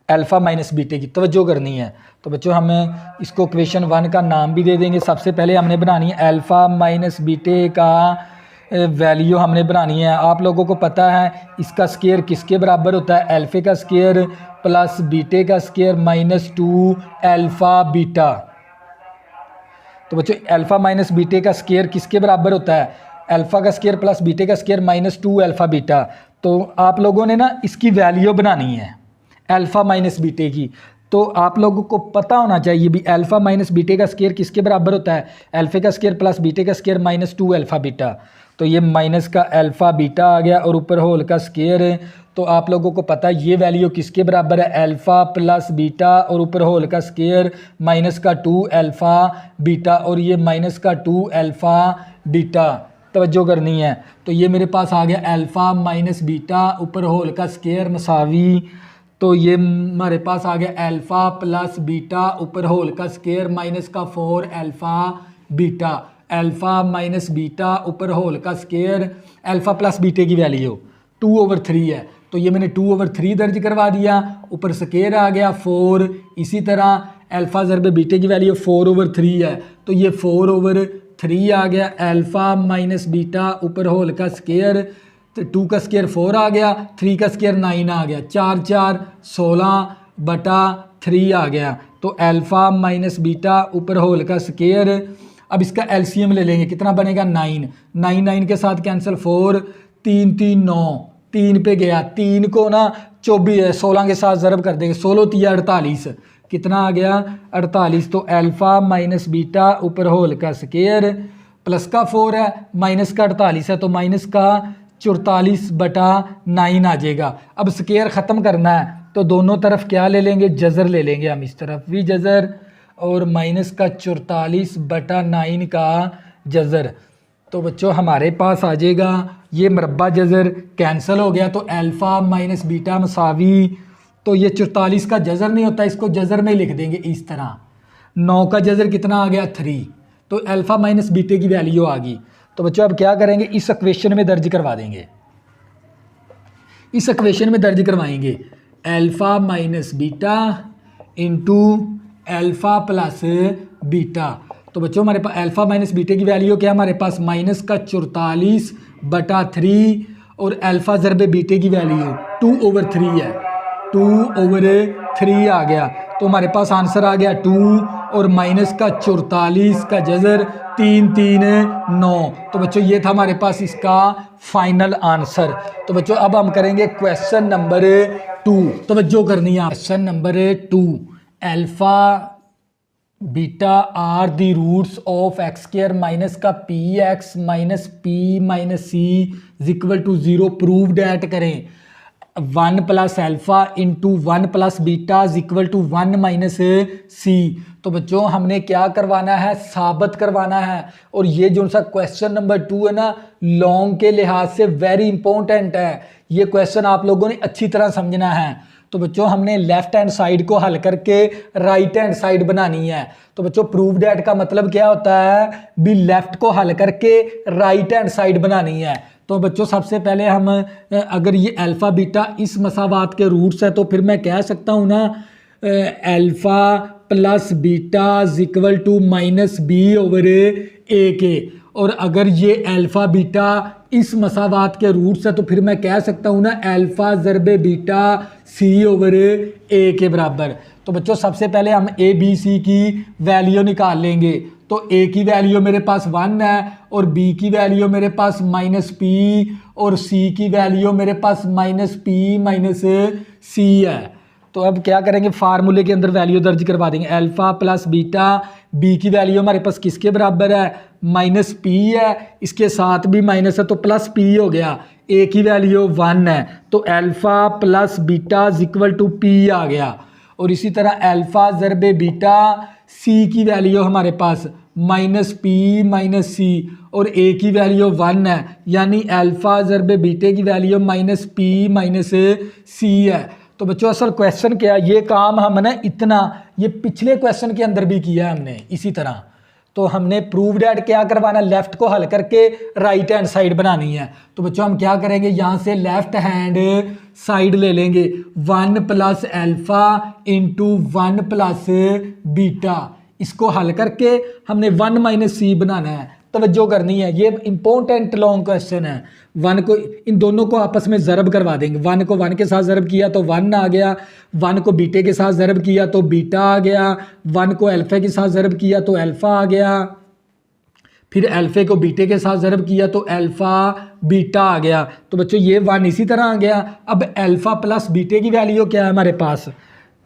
अल्फ़ा माइनस बीटे की। तवज्जो करनी है। तो बच्चों हमें इसको क्वेश्चन 1 का नाम भी दे देंगे। सबसे पहले हमने बनानी है अल्फ़ा माइनस बीटे का वैल्यू हमने बनानी है। आप लोगों को पता है इसका स्केयर किसके बराबर होता है? अल्फ़े का स्केयर प्लस बीटे का स्केयर -2 अल्फ़ा बीटा। तो बच्चों अल्फ़ा माइनस बीटे का स्केयर किसके बराबर होता है? अल्फ़ा का स्केयर प्लस बीटे का स्केयर -2 अल्फ़ा बीटा। तो आप लोगों ने ना इसकी वैल्यू बनानी है अल्फ़ा माइनस बीटे की। तो आप लोगों को पता होना चाहिए भी अल्फ़ा माइनस बीटे का स्केयर किसके बराबर होता है? अल्फ़े का स्केयर प्लस बीटे का स्केयर -2 अल्फ़ा बीटा। तो ये माइनस का अल्फ़ा बीटा आ गया और ऊपर होल का स्केयर है। तो आप लोगों को पता है ये वैल्यू किसके बराबर है? अल्फ़ा प्लस बीटा और ऊपर होल का स्केयर -2 अल्फ़ा बीटा और ये -2 अल्फ़ा बीटा। तवज्जो करनी है। तो ये मेरे पास आ गया अल्फ़ा माइनस बीटा ऊपर होल का स्केयर मसावी। तो ये हमारे पास आ गया अल्फ़ा प्लस बीटा ऊपर होल का square -4 alpha beta. Alpha minus beta ऊपर होल का स्केयर, अल्फ़ा प्लस बीटे की वैल्यू 2/3 है। तो ये मैंने 2/3 दर्ज करवा दिया, ऊपर स्केयर आ गया 4। इसी तरह अल्फ़ा ज़रबे बीटे की वैल्यू 4/3 है, तो ये 4/3 आ गया। अल्फ़ा माइनस बीटा ऊपर होल का स्केयर, तो 2 का स्केयर 4 आ गया, 3 का स्केयर 9 आ गया, 4 4 16/3 आ गया। तो अल्फ़ा माइनस बीटा ऊपर होल का स्केयर। अब इसका एलसीएम ले लेंगे, कितना बनेगा? 9 9 के साथ कैंसिल, 4 3 3 9, 3 पे गया, 3 को ना 16 के साथ ज़रब कर देंगे, 16 3 48, कितना आ गया? 48। तो अल्फ़ा माइनस बीटा ऊपर होल का स्केयर प्लस का 4 है, माइनस का 48 है, तो माइनस का 44/9 आ जाएगा। अब स्केयर ख़त्म करना है तो दोनों तरफ क्या ले लेंगे? जज़र ले लेंगे हम, इस तरफ भी जज़र और माइनस का 44/9 का जज़र। तो बच्चों हमारे पास आ जाएगा ये मरबा जज़र कैंसिल हो गया, तो अल्फ़ा माइनस बीटा मसावी, तो ये 44 का जज़र नहीं होता, इसको जज़र में लिख देंगे इस तरह। 9 का जज़र कितना आ गया? 3। तो अल्फ़ा माइनस बीटे की वैल्यू आ गई। तो बच्चों अब क्या करेंगे? इस इक्वेशन में दर्ज करवा देंगे, इस इक्वेशन में दर्ज करवाएंगे alpha minus beta into alpha plus beta. तो बच्चों हमारे पास अल्फ़ा माइनस बीटे की वैल्यू क्या है? हमारे पास -44/3 और अल्फ़ा ज़रबे बीटे की वैल्यू 2/3 है, 2/3 आ गया। तो हमारे पास आंसर आ गया 2 और माइनस का 44 का जज़र 3 3 9। तो बच्चों ये था हमारे पास इसका फाइनल आंसर। तो बच्चों अब हम करेंगे क्वेश्चन नंबर 2। तवज्जो करनी है। Question number 2, alpha beta are the roots of x square minus का P x minus p minus c is equal to 0 prove that करें 1 plus alpha into 1 plus beta is equal to 1 minus c. तो बच्चों हमने क्या करवाना है, साबित करवाना है। और ये जो सा क्वेश्चन नंबर 2 है ना, लॉन्ग के लिहाज से वेरी इंपॉर्टेंट है। ये क्वेश्चन आप लोगों ने अच्छी तरह समझना है। तो बच्चों हमने लेफ्ट हैंड साइड को हल करके राइट हैंड साइड बनानी है। तो बच्चों प्रूव डैट का मतलब क्या होता है, भी लेफ्ट को हल करके राइट हैंड साइड बनानी है। तो बच्चों सबसे पहले हम अगर ये अल्फ़ा बीटा इस मसावात के रूट्स है तो फिर मैं कह सकता हूँ ना alpha plus beta is equal to minus b over ए के। और अगर ये अल्फ़ा बीटा इस मसावात के रूट्स है तो फिर मैं कह सकता हूँ ना अल्फ़ा ज़रबे बीटा सी ओवर ए के बराबर। तो बच्चों सबसे पहले हम ए बी सी की वैल्यू निकाल लेंगे। तो ए की वैल्यू मेरे पास 1 है और बी की वैल्यू मेरे पास माइनस पी और सी की वैल्यू मेरे पास माइनस पी माइनस सी है। तो अब क्या करेंगे, फार्मूले के अंदर वैल्यू दर्ज करवा देंगे। अल्फ़ा प्लस बीटा, बी की वैल्यू हमारे पास किसके बराबर है, माइनस पी है, इसके साथ भी माइनस है तो प्लस पी हो गया। ए की वैल्यू 1 है तो alpha plus beta is equal to P आ गया। और इसी तरह अल्फ़ा ज़रबे बीटा, सी की वैल्यू हमारे पास माइनस पी माइनस सी और ए की वैल्यू 1 है, यानी अल्फ़ा ज़रबे बीटे की वैल्यू माइनस पी माइनस सी है। तो बच्चों असल क्वेश्चन क्या है, ये काम हमने इतना ये पिछले क्वेश्चन के अंदर भी किया है हमने इसी तरह। तो हमने प्रूव डैट क्या करवाना, लेफ्ट को हल करके राइट हैंड साइड बनानी है। तो बच्चों हम क्या करेंगे, यहाँ से लेफ्ट हैंड साइड ले लेंगे 1 plus alpha into 1 plus beta. इसको हल करके हमने 1 माइनस सी बनाना है। तवज्जो करनी है, ये इंपॉर्टेंट लॉन्ग क्वेश्चन है। 1 को इन दोनों को आपस में ज़रब करवा देंगे। 1 को 1 के साथ ज़रब किया तो 1 आ गया, 1 को बीटे के साथ ज़रब किया तो बीटा आ गया, 1 को अल्फ़ा के साथ ज़रब किया तो अल्फ़ा आ गया, फिर अल्फ़े को बीटे के साथ ज़रब किया तो अल्फ़ा बीटा आ गया। तो बच्चों ये 1 इसी तरह आ गया। अब अल्फ़ा प्लस बीटे की वैल्यू क्या है हमारे पास,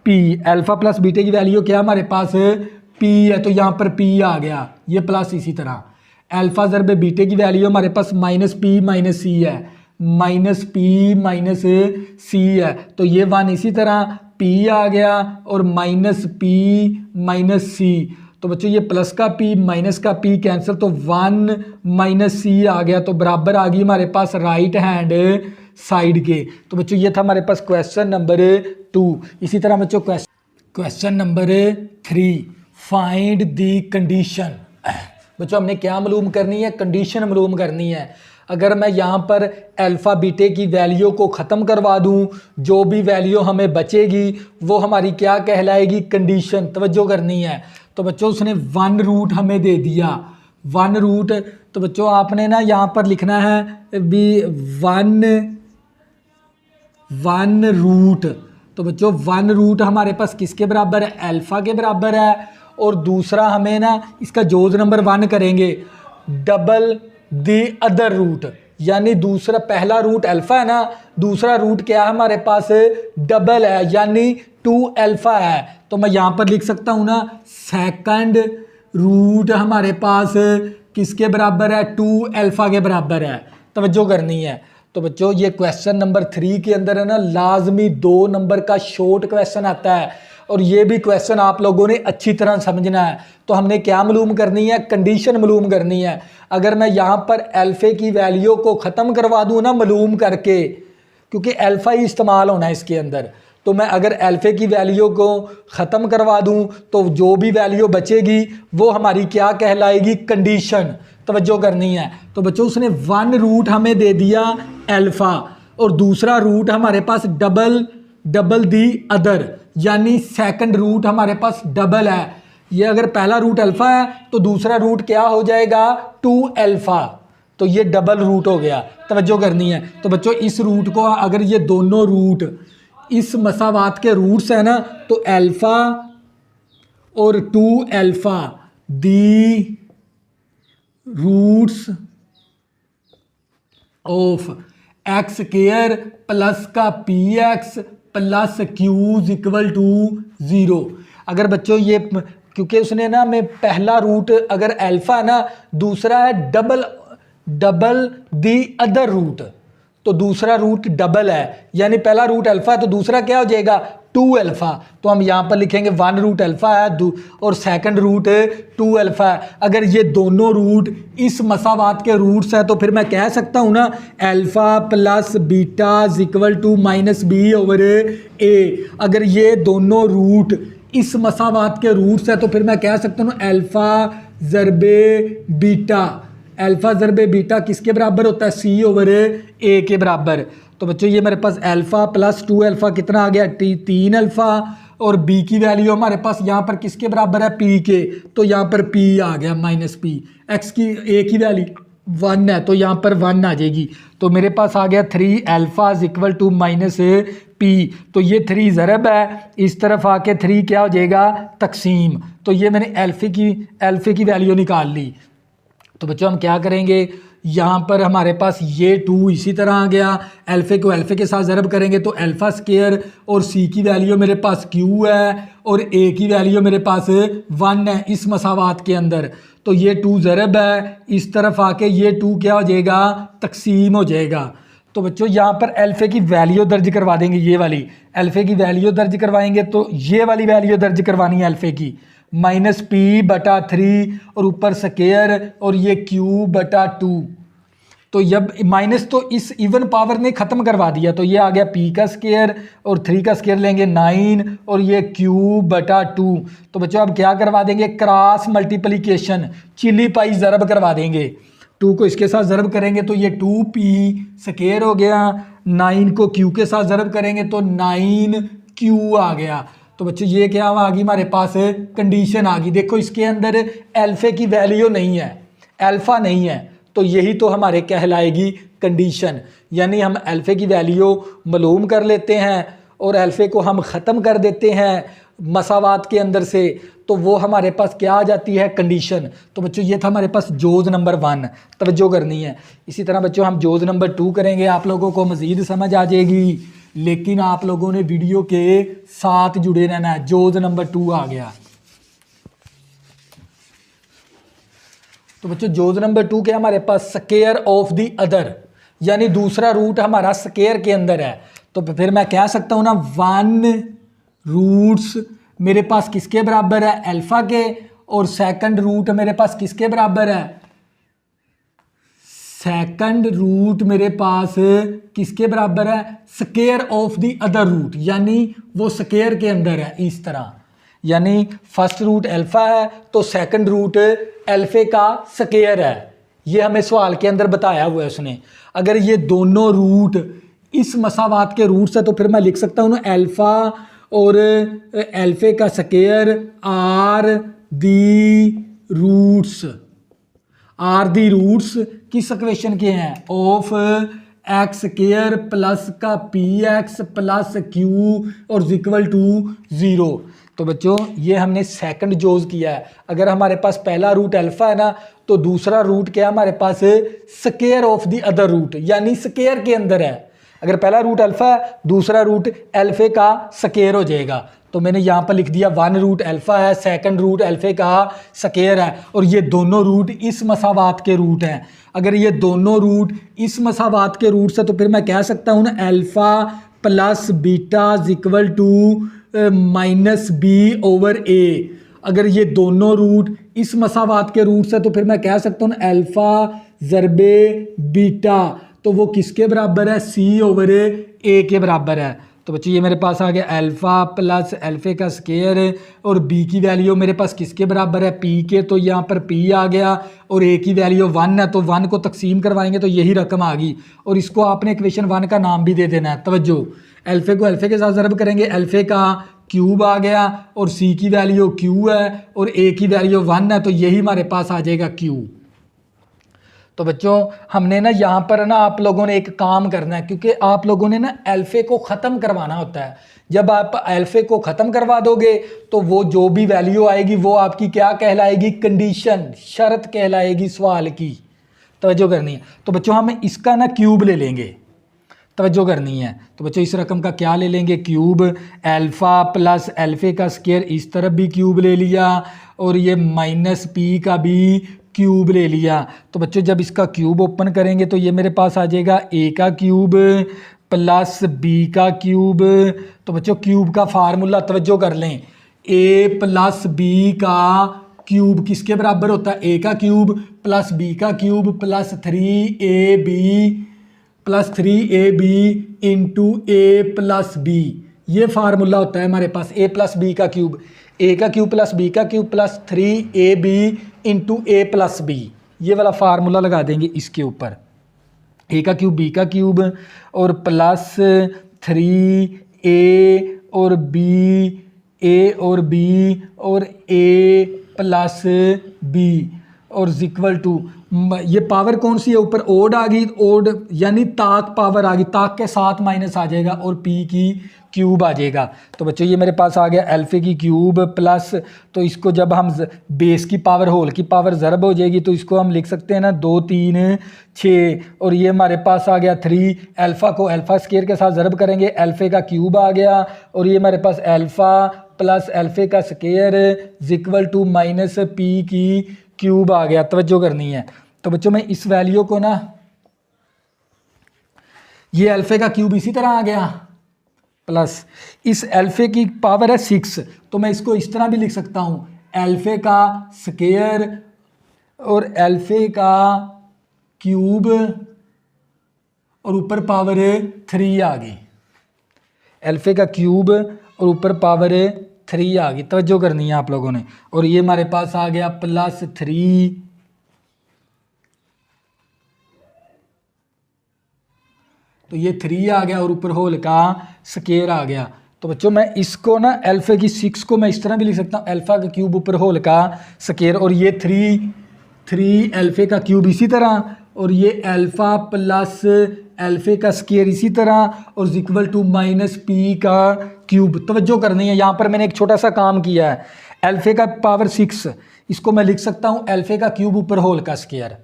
पी। अल्फ़ा प्लस बीटे की वैल्यू क्या है हमारे पास, पी है, तो यहाँ पर पी आ गया, ये प्लस इसी तरह। अल्फ़ा ज़रबे बीटे की वैल्यू हमारे पास माइनस पी माइनस सी है, माइनस पी माइनस सी है, तो ये 1 इसी तरह पी आ गया और माइनस पी माइनस सी। तो बच्चों ये प्लस का पी माइनस का पी कैंसिल, तो 1 माइनस सी आ गया, तो बराबर आ गई हमारे पास राइट हैंड साइड के। तो बच्चों ये था हमारे पास क्वेश्चन नंबर 2। इसी तरह बच्चों question number 3, find the condition. बच्चों हमने क्या मालूम करनी है, कंडीशन मालूम करनी है। अगर मैं यहाँ पर अल्फ़ा बीटे की वैल्यू को ख़त्म करवा दूँ, जो भी वैल्यू हमें बचेगी वो हमारी क्या कहलाएगी, कंडीशन। तवज्जो करनी है। तो बच्चों उसने 1 रूट हमें दे दिया, 1 रूट। तो बच्चों आपने ना यहाँ पर लिखना है भी 1 रूट। तो बच्चों 1 रूट हमारे पास किसके बराबर है, अल्फ़ा के बराबर है। और दूसरा हमें ना इसका जोज नंबर 1 करेंगे, डबल द अदर रूट, यानी दूसरा पहला रूट अल्फ़ा है ना, दूसरा रूट क्या है हमारे पास, डबल है, यानी 2 अल्फ़ा है। तो मैं यहाँ पर लिख सकता हूँ ना सेकंड रूट हमारे पास किसके बराबर है, 2 अल्फ़ा के बराबर है। तवज्जो करनी है। तो बच्चों ये क्वेश्चन नंबर 3 के अंदर है ना लाजमी 2 नंबर का शॉर्ट क्वेश्चन आता है, और ये भी क्वेश्चन आप लोगों ने अच्छी तरह समझना है। तो हमने क्या मालूम करनी है, कंडीशन मालूम करनी है। अगर मैं यहाँ पर अल्फ़े की वैल्यू को ख़त्म करवा दूँ ना मालूम करके, क्योंकि अल्फ़ा ही इस्तेमाल होना है इसके अंदर, तो मैं अगर अल्फ़े की वैल्यू को ख़त्म करवा दूँ तो जो भी वैल्यू बचेगी वो हमारी क्या कहलाएगी, कंडीशन। तवज्जो करनी है। तो बच्चों उसने 1 रूट हमें दे दिया अल्फ़ा और दूसरा रूट हमारे पास डबल दी अदर, यानी सेकंड रूट हमारे पास डबल है। ये अगर पहला रूट अल्फ़ा है तो दूसरा रूट क्या हो जाएगा, 2 अल्फ़ा। तो ये डबल रूट हो गया, तवज्जो करनी है। तो बच्चों इस रूट को अगर ये दोनों रूट इस मसावात के रूट्स है ना, तो अल्फ़ा और 2 alpha the roots of x square plus का P x plus cues equal to 0। अगर बच्चों ये क्योंकि उसने ना में पहला रूट अगर अल्फा है ना, दूसरा है डबल दी अदर रूट, तो दूसरा रूट डबल है, यानी पहला रूट अल्फा है तो दूसरा क्या हो जाएगा 2 अल्फा। तो हम यहाँ पर लिखेंगे 1 रूट अल्फा है और सेकंड रूट 2 अल्फा है। अगर ये दोनों रूट इस मसावात के रूट्स है तो फिर मैं कह सकता हूँ ना alpha plus beta equal to minus b over a. अगर ये दोनों रूट इस मसावात के रूट्स है तो फिर मैं कह सकता हूँ अल्फा ज़रबे बीटा, अल्फा ज़रबे बीटा किसके बराबर होता है सी ओवर ए के बराबर। तो बच्चों ये मेरे पास अल्फ़ा प्लस 2 अल्फ़ा कितना आ गया 3 अल्फ़ा, और बी की वैल्यू हमारे पास यहाँ पर किसके बराबर है पी के, तो यहाँ पर पी आ गया माइनस पी। एक्स की ए की वैल्यू 1 है तो यहाँ पर 1 आ जाएगी। तो मेरे पास आ गया 3 alpha equal to minus P. तो ये 3 ज़रब है, इस तरफ आके 3 क्या हो जाएगा तकसीम। तो ये मैंने अल्फ़े की वैल्यू निकाल ली। तो बच्चों हम क्या करेंगे, यहाँ पर हमारे पास ये 2 इसी तरह आ गया, अल्फ़े को अल्फ़े के साथ ज़रब करेंगे तो अल्फ़ा स्क्वायर, और सी की वैल्यू मेरे पास क्यू है और ए की वैल्यू मेरे पास 1 है इस मसावात के अंदर। तो ये 2 ज़रब है, इस तरफ आके ये 2 क्या हो जाएगा तकसीम हो जाएगा। तो बच्चों यहाँ पर अल्फ़े की वैल्यू दर्ज करवा देंगे, ये वाली अल्फ़े की वैल्यू दर्ज करवाएंगे तो ये वाली वैल्यू दर्ज करवानी है अल्फ़े की माइनस पी बटा 3 और ऊपर स्क्वायर और ये क्यू बटा 2। तो जब माइनस तो इस इवन पावर ने ख़त्म करवा दिया, तो ये आ गया पी का स्क्वायर और 3 का स्क्वायर लेंगे 9 और ये क्यू बटा 2। तो बच्चों अब क्या करवा देंगे क्रॉस मल्टीप्लिकेशन, चिली पाई ज़रब करवा देंगे। 2 को इसके साथ ज़रब करेंगे तो ये 2p स्क्वायर हो गया, 9 को क्यू के साथ ज़रब करेंगे तो 9q आ गया। तो बच्चों ये क्या आ गई हमारे पास कंडीशन आ गई। देखो इसके अंदर अल्फ़े की वैल्यू नहीं है, अल्फ़ा नहीं है, तो यही तो हमारे कहलाएगी कंडीशन। यानी हम अल्फ़े की वैल्यू मालूम कर लेते हैं और अल्फ़े को हम ख़त्म कर देते हैं मसावात के अंदर से, तो वो हमारे पास क्या आ जाती है कंडीशन। तो बच्चों ये था हमारे पास जोज़ नंबर 1, तवज्जो करनी है। इसी तरह बच्चों हम जोज़ नंबर 2 करेंगे, आप लोगों को मज़ीद समझ आ जाएगी, लेकिन आप लोगों ने वीडियो के साथ जुड़े रहना है। जोज़ नंबर 2 आ गया। तो बच्चों जोज़ नंबर 2 क्या हमारे पास स्क्वायर ऑफ द अदर, यानी दूसरा रूट हमारा स्क्वायर के अंदर है। तो फिर मैं कह सकता हूँ ना 1 रूट्स मेरे पास किसके बराबर है अल्फ़ा के, और सेकंड रूट मेरे पास किसके बराबर है, सेकंड रूट मेरे पास किसके बराबर है square of the other root, यानी वो स्क्वायर के अंदर है इस तरह। यानी फर्स्ट रूट अल्फ़ा है तो सेकंड रूट अल्फ़े का स्क्वायर है, ये हमें सवाल के अंदर बताया हुआ है उसने। अगर ये दोनों रूट इस मसावात के रूट्स है तो फिर मैं लिख सकता हूँ ना अल्फ़ा और अल्फ़े का स्क्वायर आर दी रूट्स किस इक्वेशन के हैं ऑफ एक्स स्क्वायर प्लस का पी एक्स प्लस क्यू और इक्वल टू 0। तो बच्चों ये हमने सेकंड जोज किया है। अगर हमारे पास पहला रूट अल्फ़ा है ना, तो दूसरा रूट क्या हमारे पास square of the other root, यानी स्क्वायर के अंदर है। अगर पहला रूट अल्फ़ा है, दूसरा रूट अल्फ़े का स्क्वायर हो जाएगा। तो मैंने यहाँ पर लिख दिया 1 रूट अल्फ़ा है, सेकंड रूट अल्फ़े का स्क्वायर है, और ये दोनों रूट इस मसावात के रूट हैं। अगर ये दोनों रूट इस मसावात के रूट से, तो फिर मैं कह सकता हूँ ना alpha plus beta equal to minus b over a. अगर ये दोनों रूट इस मसावात के रूट से, तो फिर मैं कह सकता हूँ अल्फ़ा ज़रबे बीटा, तो वो किसके बराबर है सी ओवर ए के बराबर है। तो बच्चों ये मेरे पास आ गया अल्फ़ा प्लस अल्फ़े का स्क्वायर, और बी की वैल्यू मेरे पास किसके बराबर है पी के, तो यहाँ पर पी आ गया, और ए की वैल्यू 1 है, तो 1 को तकसीम करवाएंगे तो यही रकम आ गई, और इसको आपने इक्वेशन 1 का नाम भी दे देना है। तवज्जो, अल्फ़े को अल्फ़े के साथ ज़रब करेंगे, अल्फ़े का क्यूब आ गया, और सी की वैल्यू क्यू है, और ए की वैल्यू 1 है, तो यही हमारे पास आ जाएगा क्यू। तो बच्चों हमने ना यहाँ पर ना आप लोगों ने एक काम करना है, क्योंकि आप लोगों ने ना अल्फे को ख़त्म करवाना होता है। जब आप अल्फे को ख़त्म करवा दोगे तो वो जो भी वैल्यू आएगी वो आपकी क्या कहलाएगी, कंडीशन, शर्त कहलाएगी सवाल की। तवज्जो करनी है। तो बच्चों हम इसका ना क्यूब ले लेंगे, तवज्जो करनी है। तो बच्चों इस रकम का क्या ले लेंगे, क्यूब। अल्फ़ा प्लस अल्फ़े का स्क्वायर इस तरफ भी क्यूब ले लिया और ये माइनस पी का भी क्यूब ले लिया। तो बच्चों जब इसका क्यूब ओपन करेंगे तो ये मेरे पास आ जाएगा ए का क्यूब प्लस बी का क्यूब। तो बच्चों क्यूब का फार्मूला तवज्जो कर लें, ए प्लस बी का क्यूब किसके बराबर होता है, ए का क्यूब प्लस बी का cube plus 3ab plus 3ab into a plus b. ये फार्मूला होता है हमारे पास ए प्लस बी का क्यूब, ए का क्यूब प्लस बी का cube plus 3ab into a plus b. ये वाला फार्मूला लगा देंगे इसके ऊपर, ए का क्यूब बी का क्यूब और प्लस 3a और बी, ए और बी और ए प्लस बी और इक्वल टू, ये पावर कौन सी है, ऊपर ओड आ गई, ओड यानी ताक पावर आ गई, ताक के साथ माइनस आ जाएगा और पी की क्यूब आ जाएगा। तो बच्चों ये मेरे पास आ गया अल्फे की क्यूब प्लस, तो इसको जब हम बेस की पावर होल की पावर ज़रब हो जाएगी तो इसको हम लिख सकते हैं ना 2 3 6 और ये हमारे पास आ गया 3। अल्फ़ा को अल्फ़ा स्क्वायर के साथ ज़रब करेंगे, अल्फे का क्यूब आ गया और ये हमारे पास अल्फ़ा प्लस अल्फे का square equal to minus P की क्यूब आ गया। तवज्जो करनी है। तो बच्चों मैं इस वैल्यू को ना, ये अल्फे का क्यूब इसी तरह आ गया प्लस इस अल्फे की पावर है 6, तो मैं इसको इस तरह भी लिख सकता हूं, अल्फे का स्क्वायर और अल्फे का क्यूब और ऊपर पावर 3 आ गई, अल्फे का क्यूब और ऊपर पावर 3 आ गई। तवज्जो करनी है आप लोगों ने। और ये हमारे पास आ गया प्लस 3 तो ये 3 आ गया और ऊपर होल का स्क्वायर आ गया। तो बच्चों मैं इसको ना अल्फे की 6 को मैं इस तरह भी लिख सकता हूँ, अल्फा का क्यूब ऊपर होल का स्क्वायर और ये 3 अल्फे का क्यूब इसी तरह और ये अल्फा प्लस अल्फे का स्क्वायर इसी तरह और इक्वल टू माइनस पी का क्यूब। तवज्जो करनी है, यहाँ पर मैंने एक छोटा सा काम किया है, अल्फे का पावर 6 इसको मैं लिख सकता हूँ अल्फे का क्यूब ऊपर होल का स्क्वायर।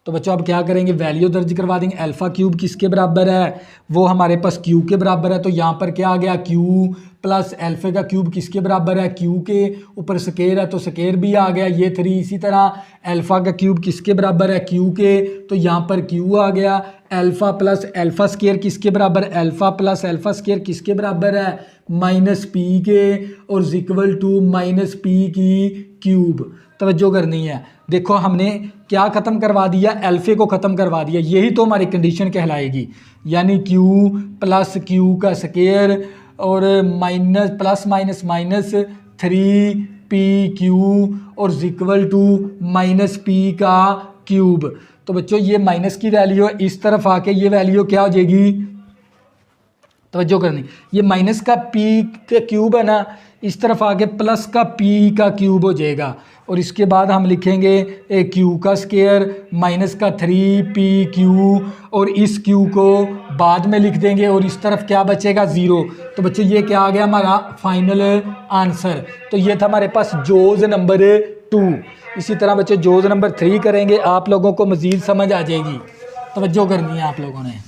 तो बच्चों अब क्या करेंगे, वैल्यू दर्ज करवा देंगे। अल्फ़ा क्यूब किसके बराबर है, वो हमारे पास क्यू के बराबर है, तो यहाँ पर क्या आ गया क्यू प्लस अल्फे का क्यूब किसके बराबर है, क्यू के ऊपर स्क्वायर है तो स्क्वायर भी आ गया, ये 3 इसी तरह अल्फ़ा का क्यूब किसके बराबर है, क्यू के, तो यहाँ पर क्यू आ गया। अल्फ़ा प्लस अल्फ़ा स्क्वायर किसके बराबर, अल्फ़ा प्लस अल्फ़ा स्क्वायर किसके बराबर है, माइनस पी के और इक्वल टू माइनस पी की क्यूब। तवज्जो करनी है। देखो हमने क्या ख़त्म करवा दिया, अल्फे को ख़त्म करवा दिया, यही तो हमारी कंडीशन कहलाएगी, यानी क्यू प्लस क्यू का स्क्वायर और minus plus minus minus 3pq और इक्वल टू माइनस पी का क्यूब। तो बच्चों ये माइनस की वैल्यू है, इस तरफ आके ये वैल्यू क्या हो जाएगी, तवज्जो करनी, ये माइनस का पी का क्यूब है ना, इस तरफ आके प्लस का पी का क्यूब हो जाएगा और इसके बाद हम लिखेंगे क्यू का स्क्वायर माइनस का 3pq और इस क्यू को बाद में लिख देंगे और इस तरफ क्या बचेगा 0। तो बच्चों ये क्या आ गया हमारा फाइनल आंसर। तो ये था हमारे पास जोज नंबर 2। इसी तरह बच्चे जोज नंबर 3 करेंगे, आप लोगों को मज़ीद समझ आ जाएगी। तवज्जो करनी है आप लोगों ने।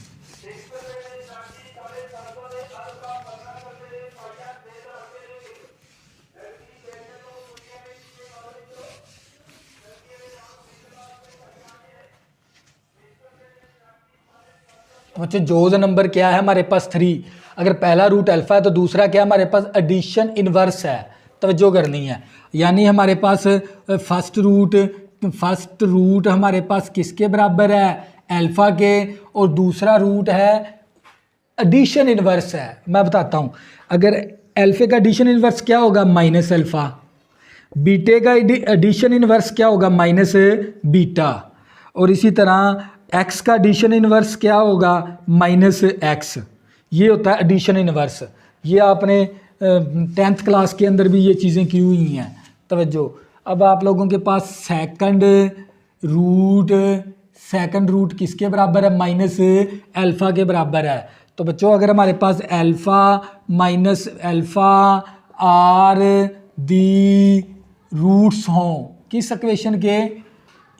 बच्चों जोज नंबर क्या है हमारे पास 3। अगर पहला रूट अल्फा है तो दूसरा क्या हमारे पास एडिशन इनवर्स है। तवज्जो करनी है, यानी हमारे पास फर्स्ट रूट हमारे पास किसके बराबर है, अल्फा के, और दूसरा रूट है एडिशन इनवर्स है। मैं बताता हूँ, अगर अल्फे का एडिशन इनवर्स क्या होगा माइनस अल्फा, बीटे का एडिशन इनवर्स क्या होगा माइनस बीटा, और इसी तरह एक्स का एडिशन इनवर्स क्या होगा माइनस एक्स। ये होता है एडिशन इनवर्स। ये आपने 10th क्लास के अंदर भी ये चीज़ें की हुई हैं। तवज्जो, अब आप लोगों के पास सेकंड रूट सेकंड रूट किसके बराबर है, माइनस अल्फ़ा के बराबर है। तो बच्चों अगर हमारे पास alpha minus alpha are the roots हों किस इक्वेशन के,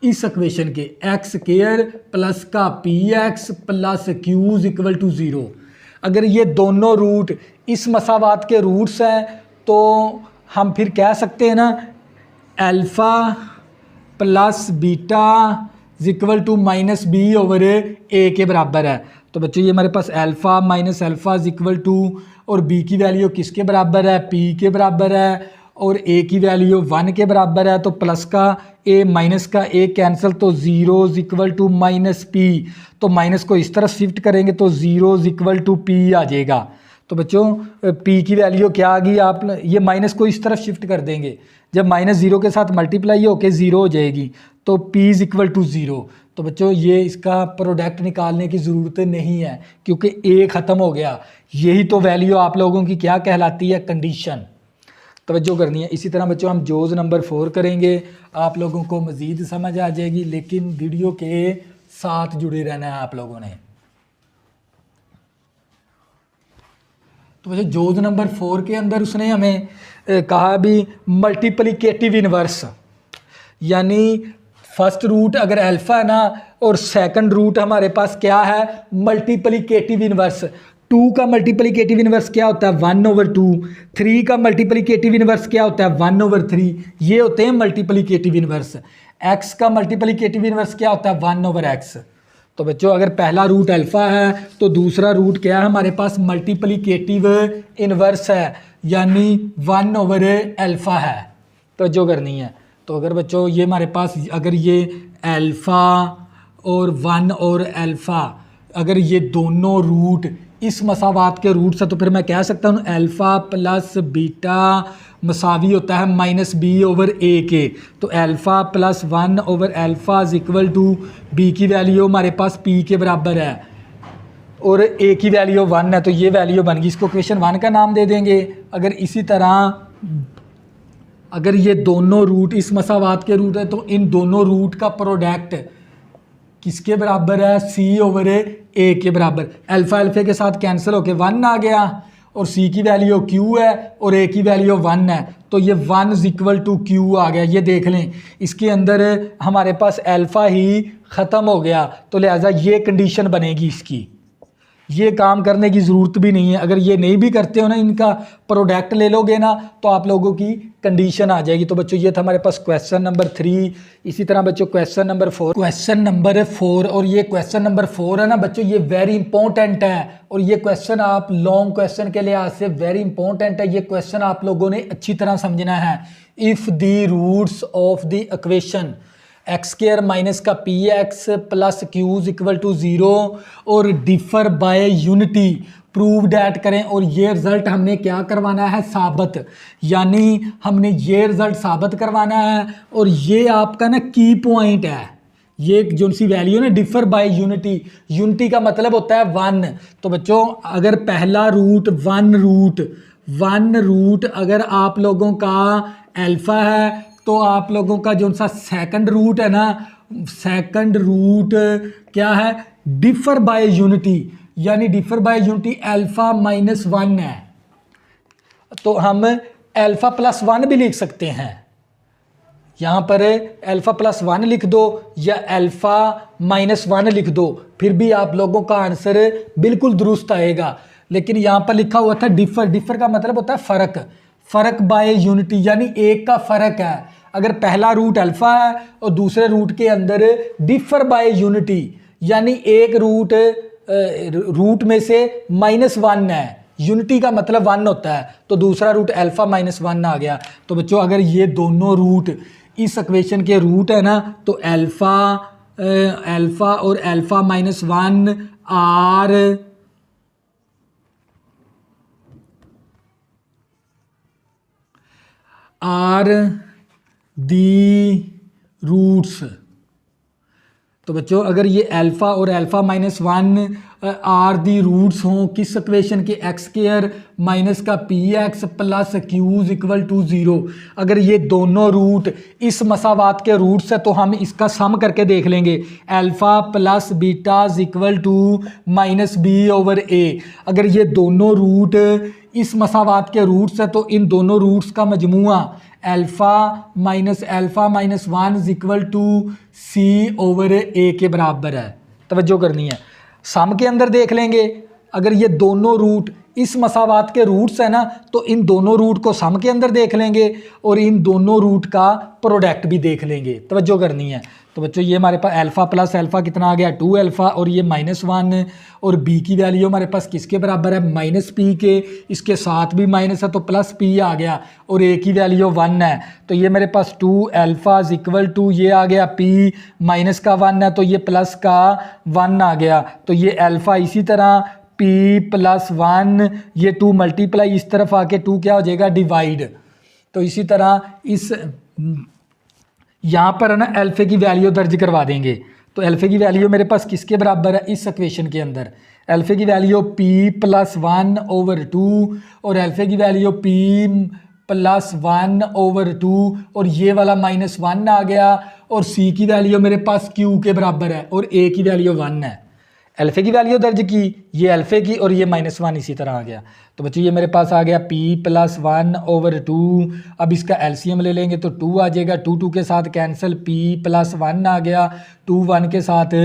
इस इक्वेशन के, एक्स स्क्वायर प्लस का P x plus cues equal to zero, अगर ये दोनों रूट इस मसावात के रूट्स हैं तो हम फिर कह सकते हैं ना alpha plus beta equal to minus b over ए के बराबर है। तो बच्चों ये हमारे पास alpha minus alpha equal to, और बी की वैल्यू किसके बराबर है, पी के बराबर है, और ए की वैल्यू 1 के बराबर है। तो प्लस का ए माइनस का ए कैंसिल, तो zero equal to minus P, तो माइनस को इस तरफ शिफ्ट करेंगे तो ज़ीरो इक्वल टू पी आ जाएगा। तो बच्चों पी की वैल्यू क्या आ गई, आप ये माइनस को इस तरफ शिफ्ट कर देंगे, जब माइनस ज़ीरो के साथ मल्टीप्लाई होके ज़ीरो हो जाएगी, तो P is equal to zero. तो बच्चों ये इसका प्रोडक्ट निकालने की ज़रूरत नहीं है क्योंकि ए ख़त्म हो गया। यही तो वैल्यू आप लोगों की क्या कहलाती है, कंडीशन। तवज्जो करनी है। इसी तरह बच्चों हम जोज़ नंबर 4 करेंगे, आप लोगों को मज़ीद समझ आ जाएगी, लेकिन वीडियो के साथ जुड़े रहना है आप लोगों ने। तो वैसे जोज़ नंबर 4 के अंदर उसने हमें कहा भी मल्टीप्लिकेटिव इन्वर्स, यानी फर्स्ट रूट अगर अल्फ़ा है ना और सेकंड रूट हमारे पास क्या है, मल्टीप्लिकेटिव इन्वर्स। 2 का मल्टीप्लिकेटिव इन्वर्स क्या होता है, 1/2। 3 का मल्टीप्लिकेटिव इन्वर्स क्या होता है, 1/3। ये होते हैं मल्टीप्लिकेटिव इन्वर्स। x का मल्टीप्लिकेटिव इन्वर्स क्या होता है, 1/x। तो बच्चों अगर पहला रूट अल्फ़ा है तो दूसरा रूट क्या है हमारे पास, मल्टीप्लिकेटिव इन्वर्स है, यानी 1/अल्फ़ा है। तो जो करनी है, तो अगर बच्चों ये हमारे पास अगर ये अल्फ़ा और 1 और अल्फ़ा अगर ये दोनों रूट इस मसावात के रूट्स है तो फिर मैं कह सकता हूँ अल्फ़ा प्लस बीटा मसावी होता है माइनस बी ओवर ए के। तो alpha plus 1 over alpha is equal to B की वैल्यू हमारे पास पी के बराबर है और ए की वैल्यू 1 है, तो ये वैल्यू बन गई, इसको इक्वेशन 1 का नाम दे देंगे। अगर इसी तरह अगर ये दोनों रूट इस मसावात के रूट है तो इन दोनों रूट का प्रोडक्ट किसके बराबर है, सी ओवर ए के बराबर। अल्फ़ा अल्फ़े के साथ कैंसिल होके 1 आ गया और सी की वैल्यू क्यू है और ए की वैल्यू 1 है, तो ये 1 इज इक्वल टू क्यू आ गया। ये देख लें इसके अंदर हमारे पास अल्फ़ा ही ख़त्म हो गया, तो लिहाजा ये कंडीशन बनेगी इसकी, ये काम करने की ज़रूरत भी नहीं है। अगर ये नहीं भी करते हो ना, इनका प्रोडक्ट ले लोगे ना तो आप लोगों की कंडीशन आ जाएगी। तो बच्चों ये था हमारे पास क्वेश्चन नंबर 3। इसी तरह बच्चों क्वेश्चन नंबर 4, क्वेश्चन नंबर 4, और ये क्वेश्चन नंबर 4 है ना बच्चों, ये वेरी इंपॉर्टेंट है और ये क्वेश्चन आप लॉन्ग क्वेश्चन के लिहाज से वेरी इंपॉर्टेंट है। ये क्वेश्चन आप लोगों ने अच्छी तरह समझना है। If the roots of the equation x square minus का P x plus cues equal to 0 और differ by unity prove that करें, और ये रिजल्ट हमने क्या करवाना है, साबित, यानी हमने ये रिजल्ट साबित करवाना है। और ये आपका ना की पॉइंट है, ये जो सी वैल्यू ना डिफर बाय यूनिटी, यूनिटी का मतलब होता है 1। तो बच्चों अगर पहला रूट 1 रूट अगर आप लोगों का अल्फ़ा है तो आप लोगों का जो सा सेकंड रूट है ना, सेकंड रूट क्या है, डिफर बाय यूनिटी, यानी differ by unity alpha minus 1 है, तो हम अल्फ़ा प्लस 1 भी लिख सकते हैं। यहाँ पर अल्फ़ा प्लस 1 लिख दो या अल्फ़ा माइनस 1 लिख दो, फिर भी आप लोगों का आंसर बिल्कुल दुरुस्त आएगा। लेकिन यहाँ पर लिखा हुआ था डिफर, डिफर का मतलब होता है फ़र्क, फ़र्क बाय यूनिटी, यानी एक का फ़र्क है। अगर पहला रूट अल्फ़ा है और दूसरे रूट के अंदर डिफर बाय यूनिटी, यानी एक रूट में से -1 है, यूनिटी का मतलब 1 होता है, तो दूसरा रूट अल्फ़ा माइनस 1 आ गया। तो बच्चों अगर ये दोनों रूट इस इक्वेशन के रूट है ना, तो अल्फ़ा और alpha minus 1 are the roots, तो बच्चों अगर ये अल्फ़ा और alpha minus one are the roots हों किस इक्वेशन के एक्स स्क्वायर माइनस का P x plus cues equal to zero, अगर ये दोनों रूट इस मसावात के रूट्स है तो हम इसका सम करके देख लेंगे alpha plus beta equal to minus b over a. अगर ये दोनों रूट इस मसावात के रूट्स है तो इन दोनों रूट्स का मजमुआ alpha minus one equal to c over ए के बराबर है। तवज्जो करनी है, सम के अंदर देख लेंगे अगर ये दोनों रूट इस मसावात के रूट्स है ना तो इन दोनों रूट को सम के अंदर देख लेंगे और इन दोनों रूट का प्रोडक्ट भी देख लेंगे। तवज्जो करनी है। तो बच्चों ये हमारे पास अल्फ़ा प्लस अल्फ़ा कितना आ गया 2 अल्फ़ा और ये माइनस वन और बी की वैल्यू हमारे पास किसके बराबर है माइनस पी के, इसके साथ भी माइनस है तो प्लस पी आ गया और ए की वैल्यू 1 है तो ये मेरे पास 2 अल्फ़ा इक्वल टू ये आ गया पी माइनस का 1 है तो ये प्लस का 1 आ गया तो ये अल्फ़ा इसी तरह पी प्लस 1 ये 2 मल्टीप्लाई इस तरफ आके 2 क्या हो जाएगा डिवाइड। तो इसी तरह इस यहाँ पर है ना अल्फ़े की वैल्यू दर्ज करवा देंगे तो अल्फ़े की वैल्यू मेरे पास किसके बराबर है इस इक्वेशन के अंदर अल्फ़े की वैल्यू p प्लस 1 ओवर 2 और अल्फ़े की वैल्यू p प्लस 1 ओवर 2 और ये वाला माइनस 1 आ गया और c की वैल्यू मेरे पास q के बराबर है और a की वैल्यू 1 है। अल्फ़े की वैल्यू दर्ज की ये अल्फ़े की और ये माइनस 1 इसी तरह आ गया तो बच्चों ये मेरे पास आ गया p प्लस 1 ओवर 2। अब इसका एलसीएम ले लेंगे तो 2 आ जाएगा, 2 2 के साथ कैंसिल, p प्लस 1 आ गया, 2 1 के साथ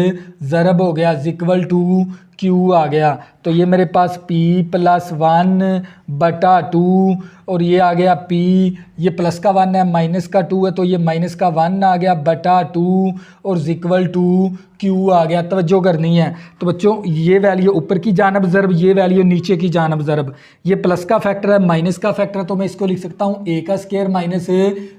ज़रब हो गया इक्वल टू q आ गया तो ये मेरे पास p प्लस 1 बटा 2 और ये आ गया p ये प्लस का 1 है माइनस का 2 है तो ये माइनस का 1 आ गया बटा 2 और इक्वल टू q आ गया। तवज्जो करनी है। तो बच्चों ये वैल्यू ऊपर की जानब ज़रब ये वैल्यू नीचे की जानब ज़रब, ये प्लस का फैक्टर है माइनस का फैक्टर है तो मैं इसको लिख सकता हूँ a का स्क्वायर माइनस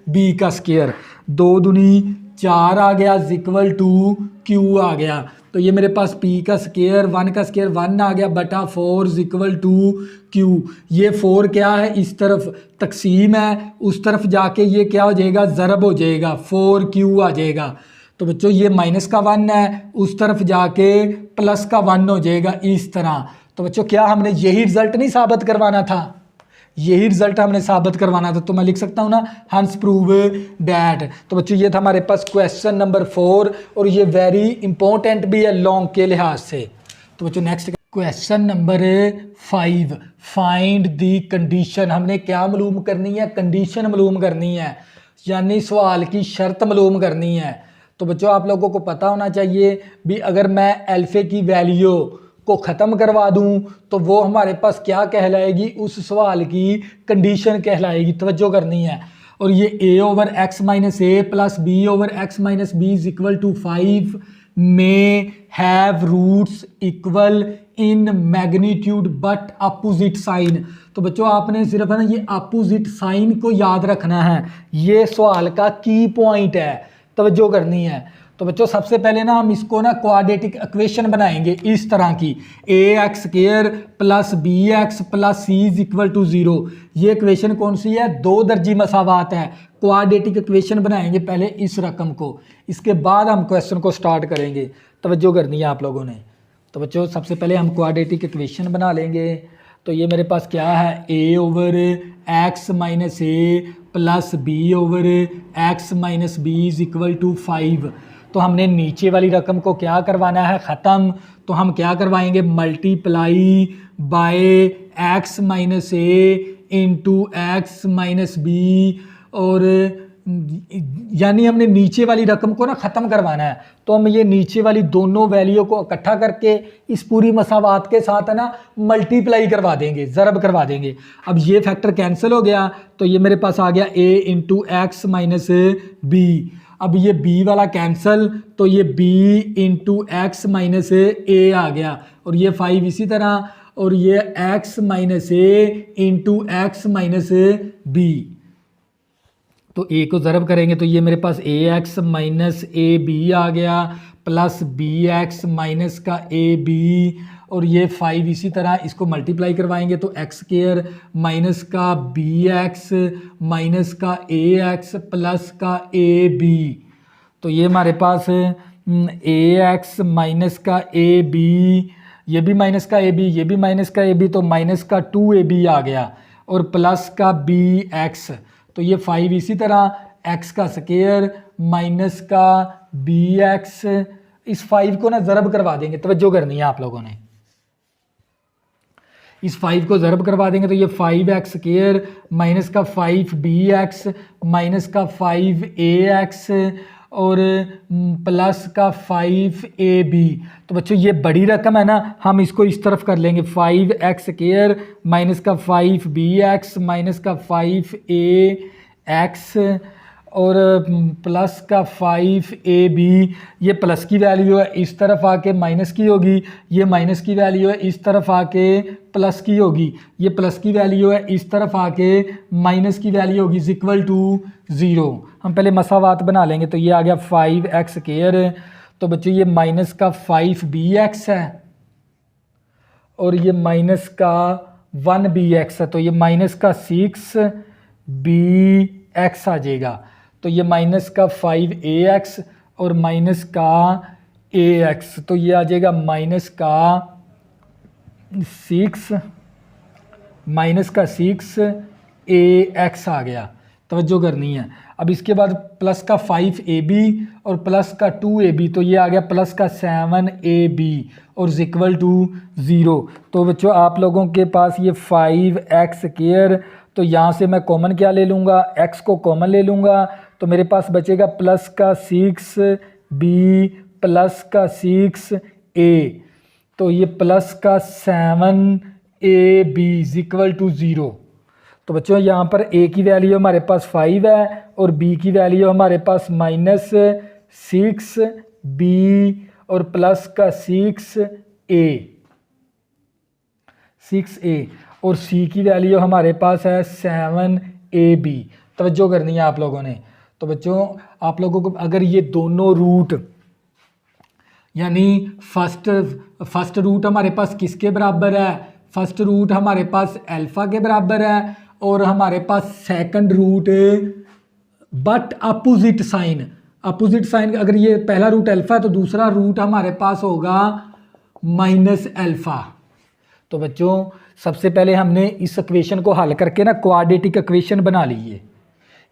b का स्क्वायर, 2 दूनी 4 आ गया इक्वल टू q आ गया तो ये मेरे पास p का स्क्वायर 1 का स्क्वायर 1 आ गया बटा 4 इक्वल टू q। ये 4 क्या है इस तरफ तकसीम है उस तरफ जाके ये क्या हो जाएगा ज़रब हो जाएगा 4q आ जाएगा तो बच्चों ये माइनस का 1 है उस तरफ जाके प्लस का 1 हो जाएगा इस तरह। तो बच्चों क्या हमने यही रिजल्ट नहीं साबित करवाना था, यही रिजल्ट हमने साबित करवाना था तो मैं लिख सकता हूँ ना हंस प्रूव डैट। तो बच्चों ये था हमारे पास क्वेश्चन नंबर 4 और ये वेरी इंपॉर्टेंट भी है लॉन्ग के लिहाज से। तो बच्चों next question number 5 find the condition, हमने क्या मालूम करनी है कंडीशन मालूम करनी है यानी सवाल की शर्त मालूम करनी है। तो बच्चों आप लोगों को पता होना चाहिए भी अगर मैं अल्फ़े की वैल्यू को ख़त्म करवा दूं तो वो हमारे पास क्या कहलाएगी उस सवाल की कंडीशन कहलाएगी। तवज्जो करनी है। और ये a over X minus A plus B over X minus B is equal to 5 में have roots equal in magnitude but opposite sign. तो बच्चों आपने सिर्फ है ना ये अपोजिट साइन को याद रखना है, ये सवाल का की पॉइंट है। तवज्जो करनी है। तो बच्चों सबसे पहले ना हम इसको ना क्वाड्रेटिक इक्वेशन बनाएंगे इस तरह की a x square plus b x plus c is equal to 0। ये इक्वेशन कौन सी है 2 दर्जी मसावात है। क्वाड्रेटिक इक्वेशन बनाएंगे पहले इस रकम को, इसके बाद हम क्वेश्चन को स्टार्ट करेंगे। तवज्जो करनी है आप लोगों ने। तो बच्चों सबसे पहले हम क्वाड्रेटिक इक्वेशन बना लेंगे। तो ये मेरे पास क्या है a over X minus A plus B over X minus B is equal to 5। तो हमने नीचे वाली रकम को क्या करवाना है ख़त्म, तो हम क्या करवाएंगे multiply by X minus A into X minus B और यानी हमने नीचे वाली रकम को ना ख़त्म करवाना है। तो हम ये नीचे वाली दोनों वैल्यू को इकट्ठा करके इस पूरी मसावात के साथ है ना मल्टीप्लाई करवा देंगे, ज़रब करवा देंगे। अब ये फैक्टर कैंसिल हो गया तो ये मेरे पास आ गया a into X minus B. अब ये b वाला कैंसिल तो ये b into X minus A आ गया और ये 5 इसी तरह और ये x minus A into X minus B. तो a को ज़रब करेंगे तो ये मेरे पास A X minus A B आ गया प्लस बी एक्स माइनस का ए बी और ये 5 इसी तरह इसको मल्टीप्लाई करवाएंगे तो एक्स स्क्वायर माइनस का बी एक्स माइनस का ए एक्स प्लस का ए बी। तो ये हमारे पास ए एक्स माइनस का ए बी, ये भी माइनस का ए बी, ये भी माइनस का ए बी, तो माइनस का 2ab आ गया और प्लस का बी एक्स, तो ये 5 इसी तरह एक्स का स्क्वायर माइनस का बी एक्स, इस 5 को ना ज़रब करवा देंगे, तवज्जो करनी है आप लोगों ने, इस 5 को ज़रब करवा देंगे तो ये 5x स्क्वायर माइनस का 5bx माइनस का 5ax और प्लस का 5ab। तो बच्चों ये बड़ी रकम है ना, हम इसको इस तरफ कर लेंगे, 5x स्क्वायर माइनस का 5bx माइनस का 5ax और प्लस का 5ab। ये प्लस की वैल्यू है, इस तरफ आके माइनस की होगी, ये माइनस की वैल्यू है, इस तरफ आके प्लस की होगी, ये प्लस की वैल्यू है, इस तरफ आके माइनस की वैल्यू होगी, इज इक्वल टू 0। हम पहले मसावात बना लेंगे, तो ये आ गया 5x स्क्वायर, तो बच्चों ये माइनस का 5bx है और ये माइनस का 1bx है, तो ये माइनस का 6bx आ जाएगा, तो ये माइनस का 5ax और माइनस का ax, तो ये आ जाएगा माइनस का 6 6ax आ गया, तवज्जो करनी है। अब इसके बाद प्लस का 5ab और प्लस का 2ab, तो ये आ गया प्लस का 7ab और इज इक्वल टू 0। तो बच्चों आप लोगों के पास ये 5x स्क्वायर, तो यहाँ से मैं कॉमन क्या ले लूँगा, x को कॉमन ले लूँगा, तो मेरे पास बचेगा प्लस का 6b प्लस का 6a, तो ये प्लस का 7ab इज इक्वल टू 0। तो बच्चों यहाँ पर a की वैल्यू हमारे पास 5 है और b की वैल्यू हमारे पास माइनस 6b और प्लस का 6a और c की वैल्यू हमारे पास है 7ab। तवज्जो करनी है आप लोगों ने। तो बच्चों आप लोगों को अगर ये दोनों रूट यानी फर्स्ट रूट हमारे पास किसके बराबर है, फर्स्ट रूट हमारे पास अल्फ़ा के बराबर है और हमारे पास second root but opposite sign अगर ये पहला रूट अल्फ़ा है तो दूसरा रूट हमारे पास होगा माइनस अल्फ़ा। तो बच्चों सबसे पहले हमने इस इक्वेशन को हल करके ना क्वाड्रेटिक इक्वेशन बना ली है।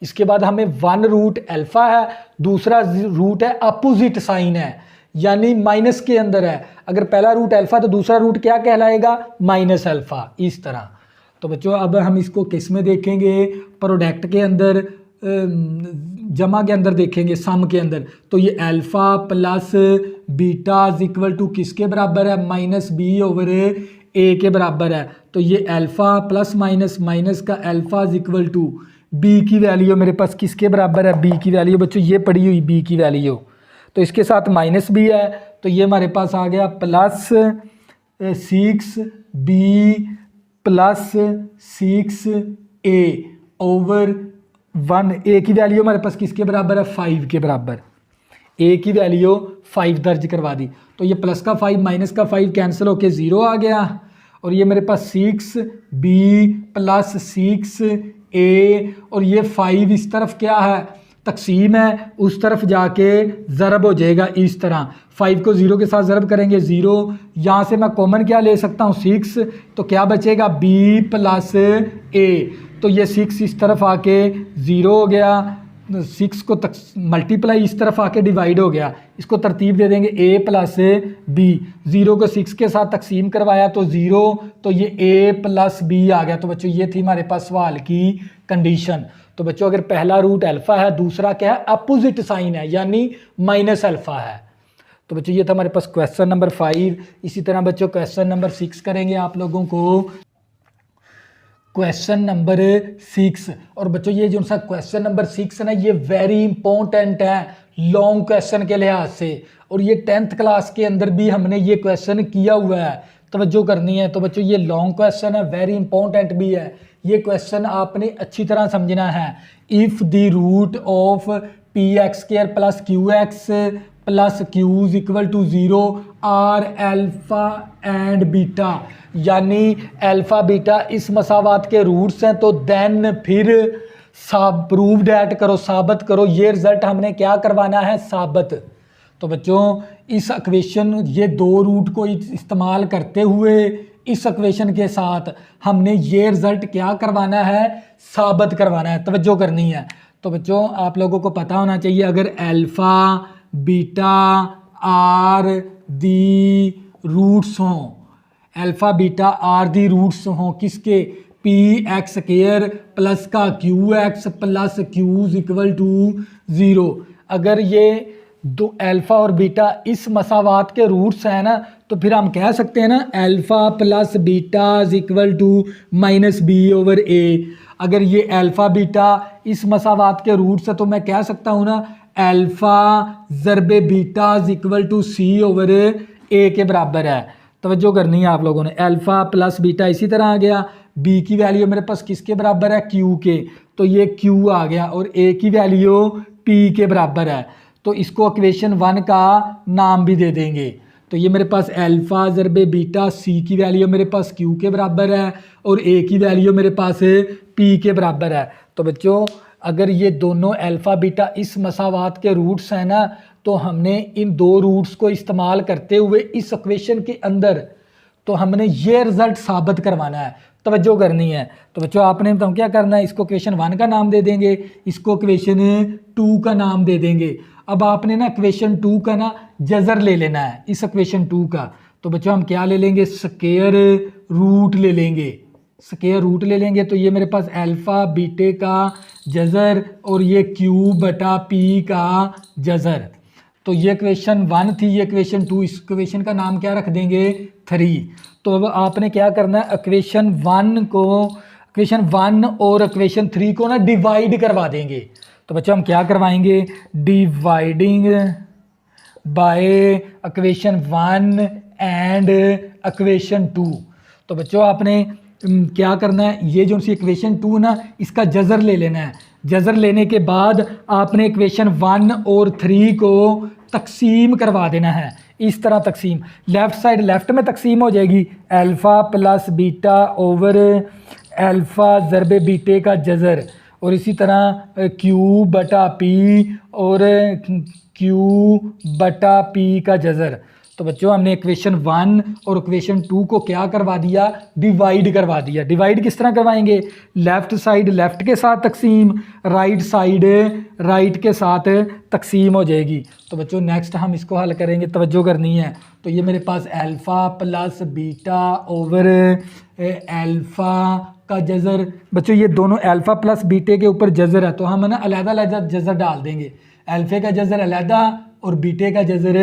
इसके बाद हमें वन रूट अल्फ़ा है, दूसरा रूट है अपोजिट साइन है यानी माइनस के अंदर है। अगर पहला रूट अल्फ़ा तो दूसरा रूट क्या कहलाएगा, माइनस अल्फ़ा, इस तरह। तो बच्चों अब हम इसको किस में देखेंगे, प्रोडक्ट के अंदर, जमा के अंदर देखेंगे, सम के अंदर। तो ये alpha plus beta is equal to किसके बराबर है, माइनस बी ओवर ए के बराबर है। तो ये अल्फ़ा प्लस माइनस का alpha is equal to B की वैल्यू मेरे पास किसके बराबर है, बी की वैल्यू बच्चों ये पड़ी हुई बी की वैल्यू, तो इसके साथ माइनस भी है तो ये हमारे पास आ गया plus 6b plus 6a over 1। ए की वैल्यू हमारे पास किसके बराबर है, 5 के बराबर। ए की वैल्यू 5 दर्ज करवा दी। तो ये प्लस का 5 माइनस का 5 कैंसिल होके 0 आ गया और ये मेरे पास 6b प्लस 6a और ये 5 इस तरफ क्या है, तकसीम है, उस तरफ जाके ज़रब हो जाएगा इस तरह। 5 को 0 के साथ ज़रब करेंगे 0, यहाँ से मैं कॉमन क्या ले सकता हूँ 6, तो क्या बचेगा b प्लस a। तो ये 6 इस तरफ आके 0 हो गया, 6 को मल्टीप्लाई इस तरफ आके डिवाइड हो गया। इसको तरतीब दे देंगे a प्लस b, 0 को 6 के साथ तकसीम करवाया तो 0, तो ये a प्लस b आ गया। तो बच्चों ये थी हमारे पास सवाल की कंडीशन। तो बच्चों अगर पहला रूट अल्फ़ा है, दूसरा क्या है, अपोजिट साइन है यानी माइनस अल्फ़ा है। तो बच्चों ये था हमारे पास क्वेश्चन नंबर 5। इसी तरह बच्चों क्वेश्चन नंबर 6 करेंगे आप लोगों को, क्वेश्चन नंबर 6। और बच्चों ये जो सा क्वेश्चन नंबर 6 है ना, ये वेरी इंपॉर्टेंट है लॉन्ग क्वेश्चन के लिहाज से, और ये 10th क्लास के अंदर भी हमने ये क्वेश्चन किया हुआ है, तवज्जो करनी है। तो बच्चों ये लॉन्ग क्वेश्चन है, वेरी इंपॉर्टेंट भी है। ये क्वेश्चन आपने अच्छी तरह समझना है। If the root of P x square plus Q x plus Q is equal to 0 are alpha and beta, यानी अल्फ़ा बीटा इस मसावात के रूट्स हैं, तो देन फिर प्रूव डैट करो, साबित करो। ये रिजल्ट हमने क्या करवाना है, साबित। तो बच्चों इस इक्वेशन ये दो रूट को इस्तेमाल करते हुए इस इक्वेशन के साथ हमने ये रिज़ल्ट क्या करवाना है, साबित करवाना है। तवज्जो करनी है। तो बच्चों आप लोगों को पता होना चाहिए अगर alpha beta are the roots हों, alpha beta are the roots हों किसके, पी एक्स स्क्वायर प्लस का q x plus cues equal to 0। अगर ये दो अल्फ़ा और बीटा इस मसावात के रूट्स हैं ना, तो फिर हम कह सकते हैं ना alpha plus beta is equal to minus b over a. अगर ये अल्फ़ा बीटा इस मसावात के रूट्स है तो मैं कह सकता हूँ ना अल्फ़ा ज़रबे beta is equal to c over ए के बराबर है। तवज्जो करनी है आप लोगों ने। अल्फ़ा प्लस बीटा इसी तरह आ गया, बी की वैल्यू मेरे पास किसके बराबर है, क्यू के, तो ये क्यू आ गया, और ए की वैल्यू पी के बराबर है। तो इसको इक्वेशन 1 का नाम भी दे देंगे। तो ये मेरे पास अल्फ़ा ज़रबे बीटा, सी की वैल्यू मेरे पास क्यू के बराबर है और ए की वैल्यू मेरे पास पी के बराबर है। तो बच्चों अगर ये दोनों अल्फ़ा बीटा इस मसावात के रूट्स हैं ना, तो हमने इन दो रूट्स को इस्तेमाल करते हुए इस इक्वेशन के अंदर तो हमने ये रिज़ल्ट साबित करवाना है। तवज्जो करनी है। तो बच्चों आपने तो क्या करना है, इसको इक्वेशन 1 का नाम दे देंगे, इसको इक्वेशन 2 का नाम दे देंगे। अब आपने ना इक्वेशन 2 का ना जज़र ले लेना है इस इक्वेशन 2 का। तो बच्चों हम क्या ले लेंगे, स्क्वायर रूट ले लेंगे, स्क्वायर रूट ले लेंगे। तो ये मेरे पास अल्फ़ा बीटे का जज़र और ये क्यू बटा पी का जज़र। तो ये इक्वेशन 1 थी, ये इक्वेशन 2, इस इक्वेशन का नाम क्या रख देंगे, 3। तो अब आपने क्या करना है, इक्वेशन 1 और इक्वेशन 3 को ना डिवाइड करवा देंगे। तो बच्चों हम क्या करवाएंगे, dividing by equation 1 and equation 2। तो बच्चों आपने क्या करना है, ये जो सी इक्वेशन 2 ना इसका जज़र ले लेना है। जज़र लेने के बाद आपने इक्वेशन 1 और 3 को तकसीम करवा देना है। इस तरह तकसीम, लेफ़्ट साइड लेफ़्ट में तकसीम हो जाएगी, alpha plus beta over alpha ज़रबे बीटे का जज़र, और इसी तरह क्यू बटा पी और क्यू बटा पी का जज़र। तो बच्चों हमने इक्वेशन 1 और इक्वेशन 2 को क्या करवा दिया, डिवाइड करवा दिया। डिवाइड किस तरह करवाएंगे, लेफ़्ट साइड लेफ़्ट के साथ तकसीम, राइट साइड राइट के साथ तकसीम हो जाएगी। तो बच्चों नेक्स्ट हम इसको हल करेंगे, तवज्जो करनी है। तो ये मेरे पास alpha plus beta over alpha का जज़र, बच्चों ये दोनों अल्फ़ा प्लस बीटे के ऊपर जज़र है, तो हम ना अलहदा अलहदा जज़र डाल देंगे, अल्फ़े का जज़र अलहदा और बीटे का जज़र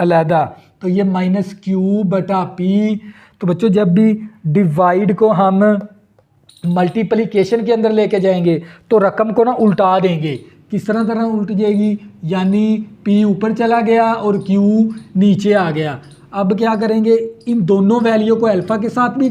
अलहदा। तो ये माइनस क्यू बटा पी। तो बच्चों जब भी डिवाइड को हम मल्टीप्लिकेशन के अंदर लेके जाएंगे तो रकम को ना उल्टा देंगे। किस तरह उल्ट जाएगी, यानी पी ऊपर चला गया और क्यू नीचे आ गया। अब क्या करेंगे, इन दोनों वैल्यू को अल्फ़ा के साथ भी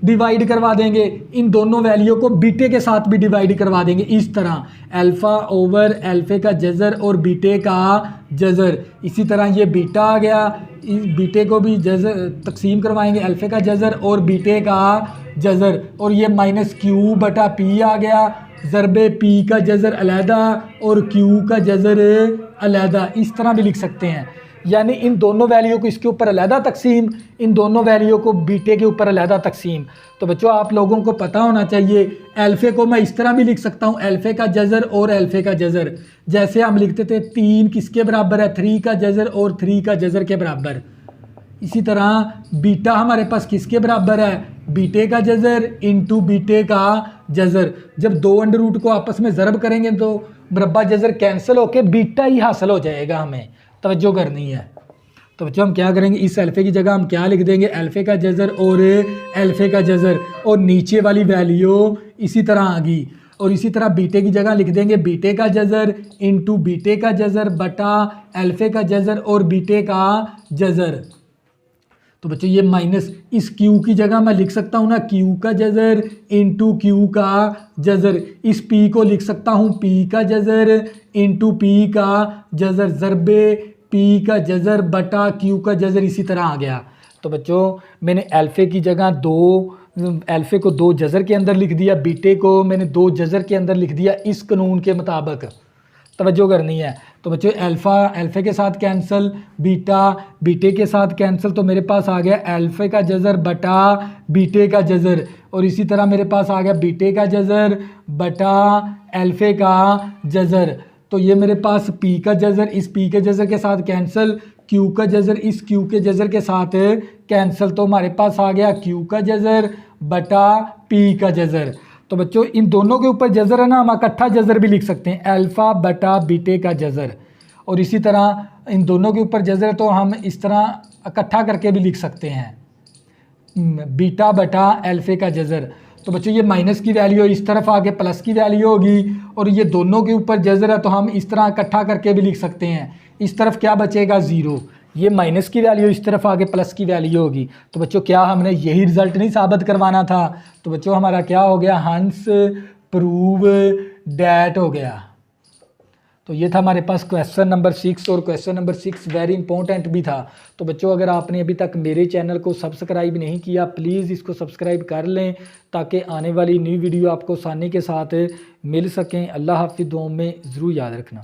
डिवाइड करवा देंगे, इन दोनों वैल्यू को बीटे के साथ भी डिवाइड करवा देंगे। इस तरह अल्फ़ा ओवर अल्फ़े का जज़र और बीटे का जज़र। इसी तरह ये बीटा आ गया, इस बीटे को भी जज़र तकसीम करवाएंगे, अल्फ़े का जज़र और बीटे का जज़र, और ये माइनस क्यू बटा पी आ गया, ज़रबे पी का जज़र अलहदा और क्यू का जज़र अलहदा। इस तरह भी लिख सकते हैं, यानी इन दोनों वैल्यू को इसके ऊपर अलहदा तकसीम, इन दोनों वैल्यू को बीटे के ऊपर अलहदा तकसीम। तो बच्चों आप लोगों को पता होना चाहिए, अल्फ़े को मैं इस तरह भी लिख सकता हूँ, अल्फ़े का जज़र और अल्फ़े का जज़र, जैसे हम लिखते थे 3 किसके बराबर है, 3 का जज़र और 3 का जज़र के बराबर। इसी तरह बीटा हमारे पास किसके बराबर है, बीटे का जज़र इंटू बीटे का जज़र। जब दो अंडर रूट को आपस में ज़रब करेंगे तो मुरब्बा जज़र कैंसिल होकर बीटा ही हासिल हो जाएगा, हमें तवज्जो करनी है। तो बच्चों हम क्या करेंगे, इस अल्फ़े की जगह हम क्या लिख देंगे, अल्फ़े का जज़र और अल्फ़े का जज़र, और नीचे वाली वैल्यू इसी तरह आ गई। और इसी तरह बीटे की जगह लिख देंगे बीटे का जज़र इंटू बीटे का जज़र बटा अल्फ़े का जज़र और बीटे का जज़र। तो बच्चों ये माइनस इस क्यू की जगह मैं लिख सकता हूँ ना क्यू का जज़र इंटू क्यू का जज़र। इस पी को लिख सकता हूँ पी का जज़र इंटू पी का जज़र, ज़रबे पी का जज़र बटा क्यू का जज़र। इसी तरह आ गया। तो बच्चों मैंने अल्फ़े की जगह अल्फ़े को 2 जज़र के अंदर लिख दिया, बीटे को मैंने 2 जज़र के अंदर लिख दिया इस कानून के मुताबिक। तवज्जो करनी है। तो बच्चों अल्फ़े के साथ कैंसिल, बीटे के साथ कैंसिल, तो मेरे पास आ गया अल्फ़े का जज़र बटा बीटे का जज़र, और इसी तरह मेरे पास आ गया बीटे का जज़र बटा अल्फ़े का जज़र। तो ये मेरे पास पी का जज़र इस पी के जज़र के साथ कैंसिल, क्यू का जज़र इस क्यू के जज़र के साथ कैंसिल, तो हमारे पास आ गया क्यू का जज़र बटा पी का जज़र। तो बच्चों इन दोनों के ऊपर जज़र है ना, हम इकट्ठा जज़र भी लिख सकते हैं, अल्फ़ा बटा बीटे का जज़र, और इसी तरह इन दोनों के ऊपर जज़र तो हम इस तरह इकट्ठा करके भी लिख सकते हैं, बीटा बटा अल्फ़े का जज़र। तो बच्चों ये माइनस की वैल्यू इस तरफ आके प्लस की वैल्यू होगी, और ये दोनों के ऊपर जज़र है तो हम इस तरह इकट्ठा करके भी लिख सकते हैं। इस तरफ क्या बचेगा 0, ये माइनस की वैल्यू इस तरफ आके प्लस की वैल्यू होगी। तो बच्चों क्या हमने यही रिज़ल्ट नहीं साबित करवाना था? तो बच्चों हमारा क्या हो गया, हंस प्रूव डैट हो गया। तो ये था हमारे पास क्वेश्चन नंबर 6, और क्वेश्चन नंबर 6 वेरी इंपॉर्टेंट भी था। तो बच्चों अगर आपने अभी तक मेरे चैनल को सब्सक्राइब नहीं किया, प्लीज़ इसको सब्सक्राइब कर लें ताकि आने वाली न्यू वीडियो आपको आसानी के साथ मिल सकें। अल्लाह हाफ़िज़, दुआओं में ज़रूर याद रखना।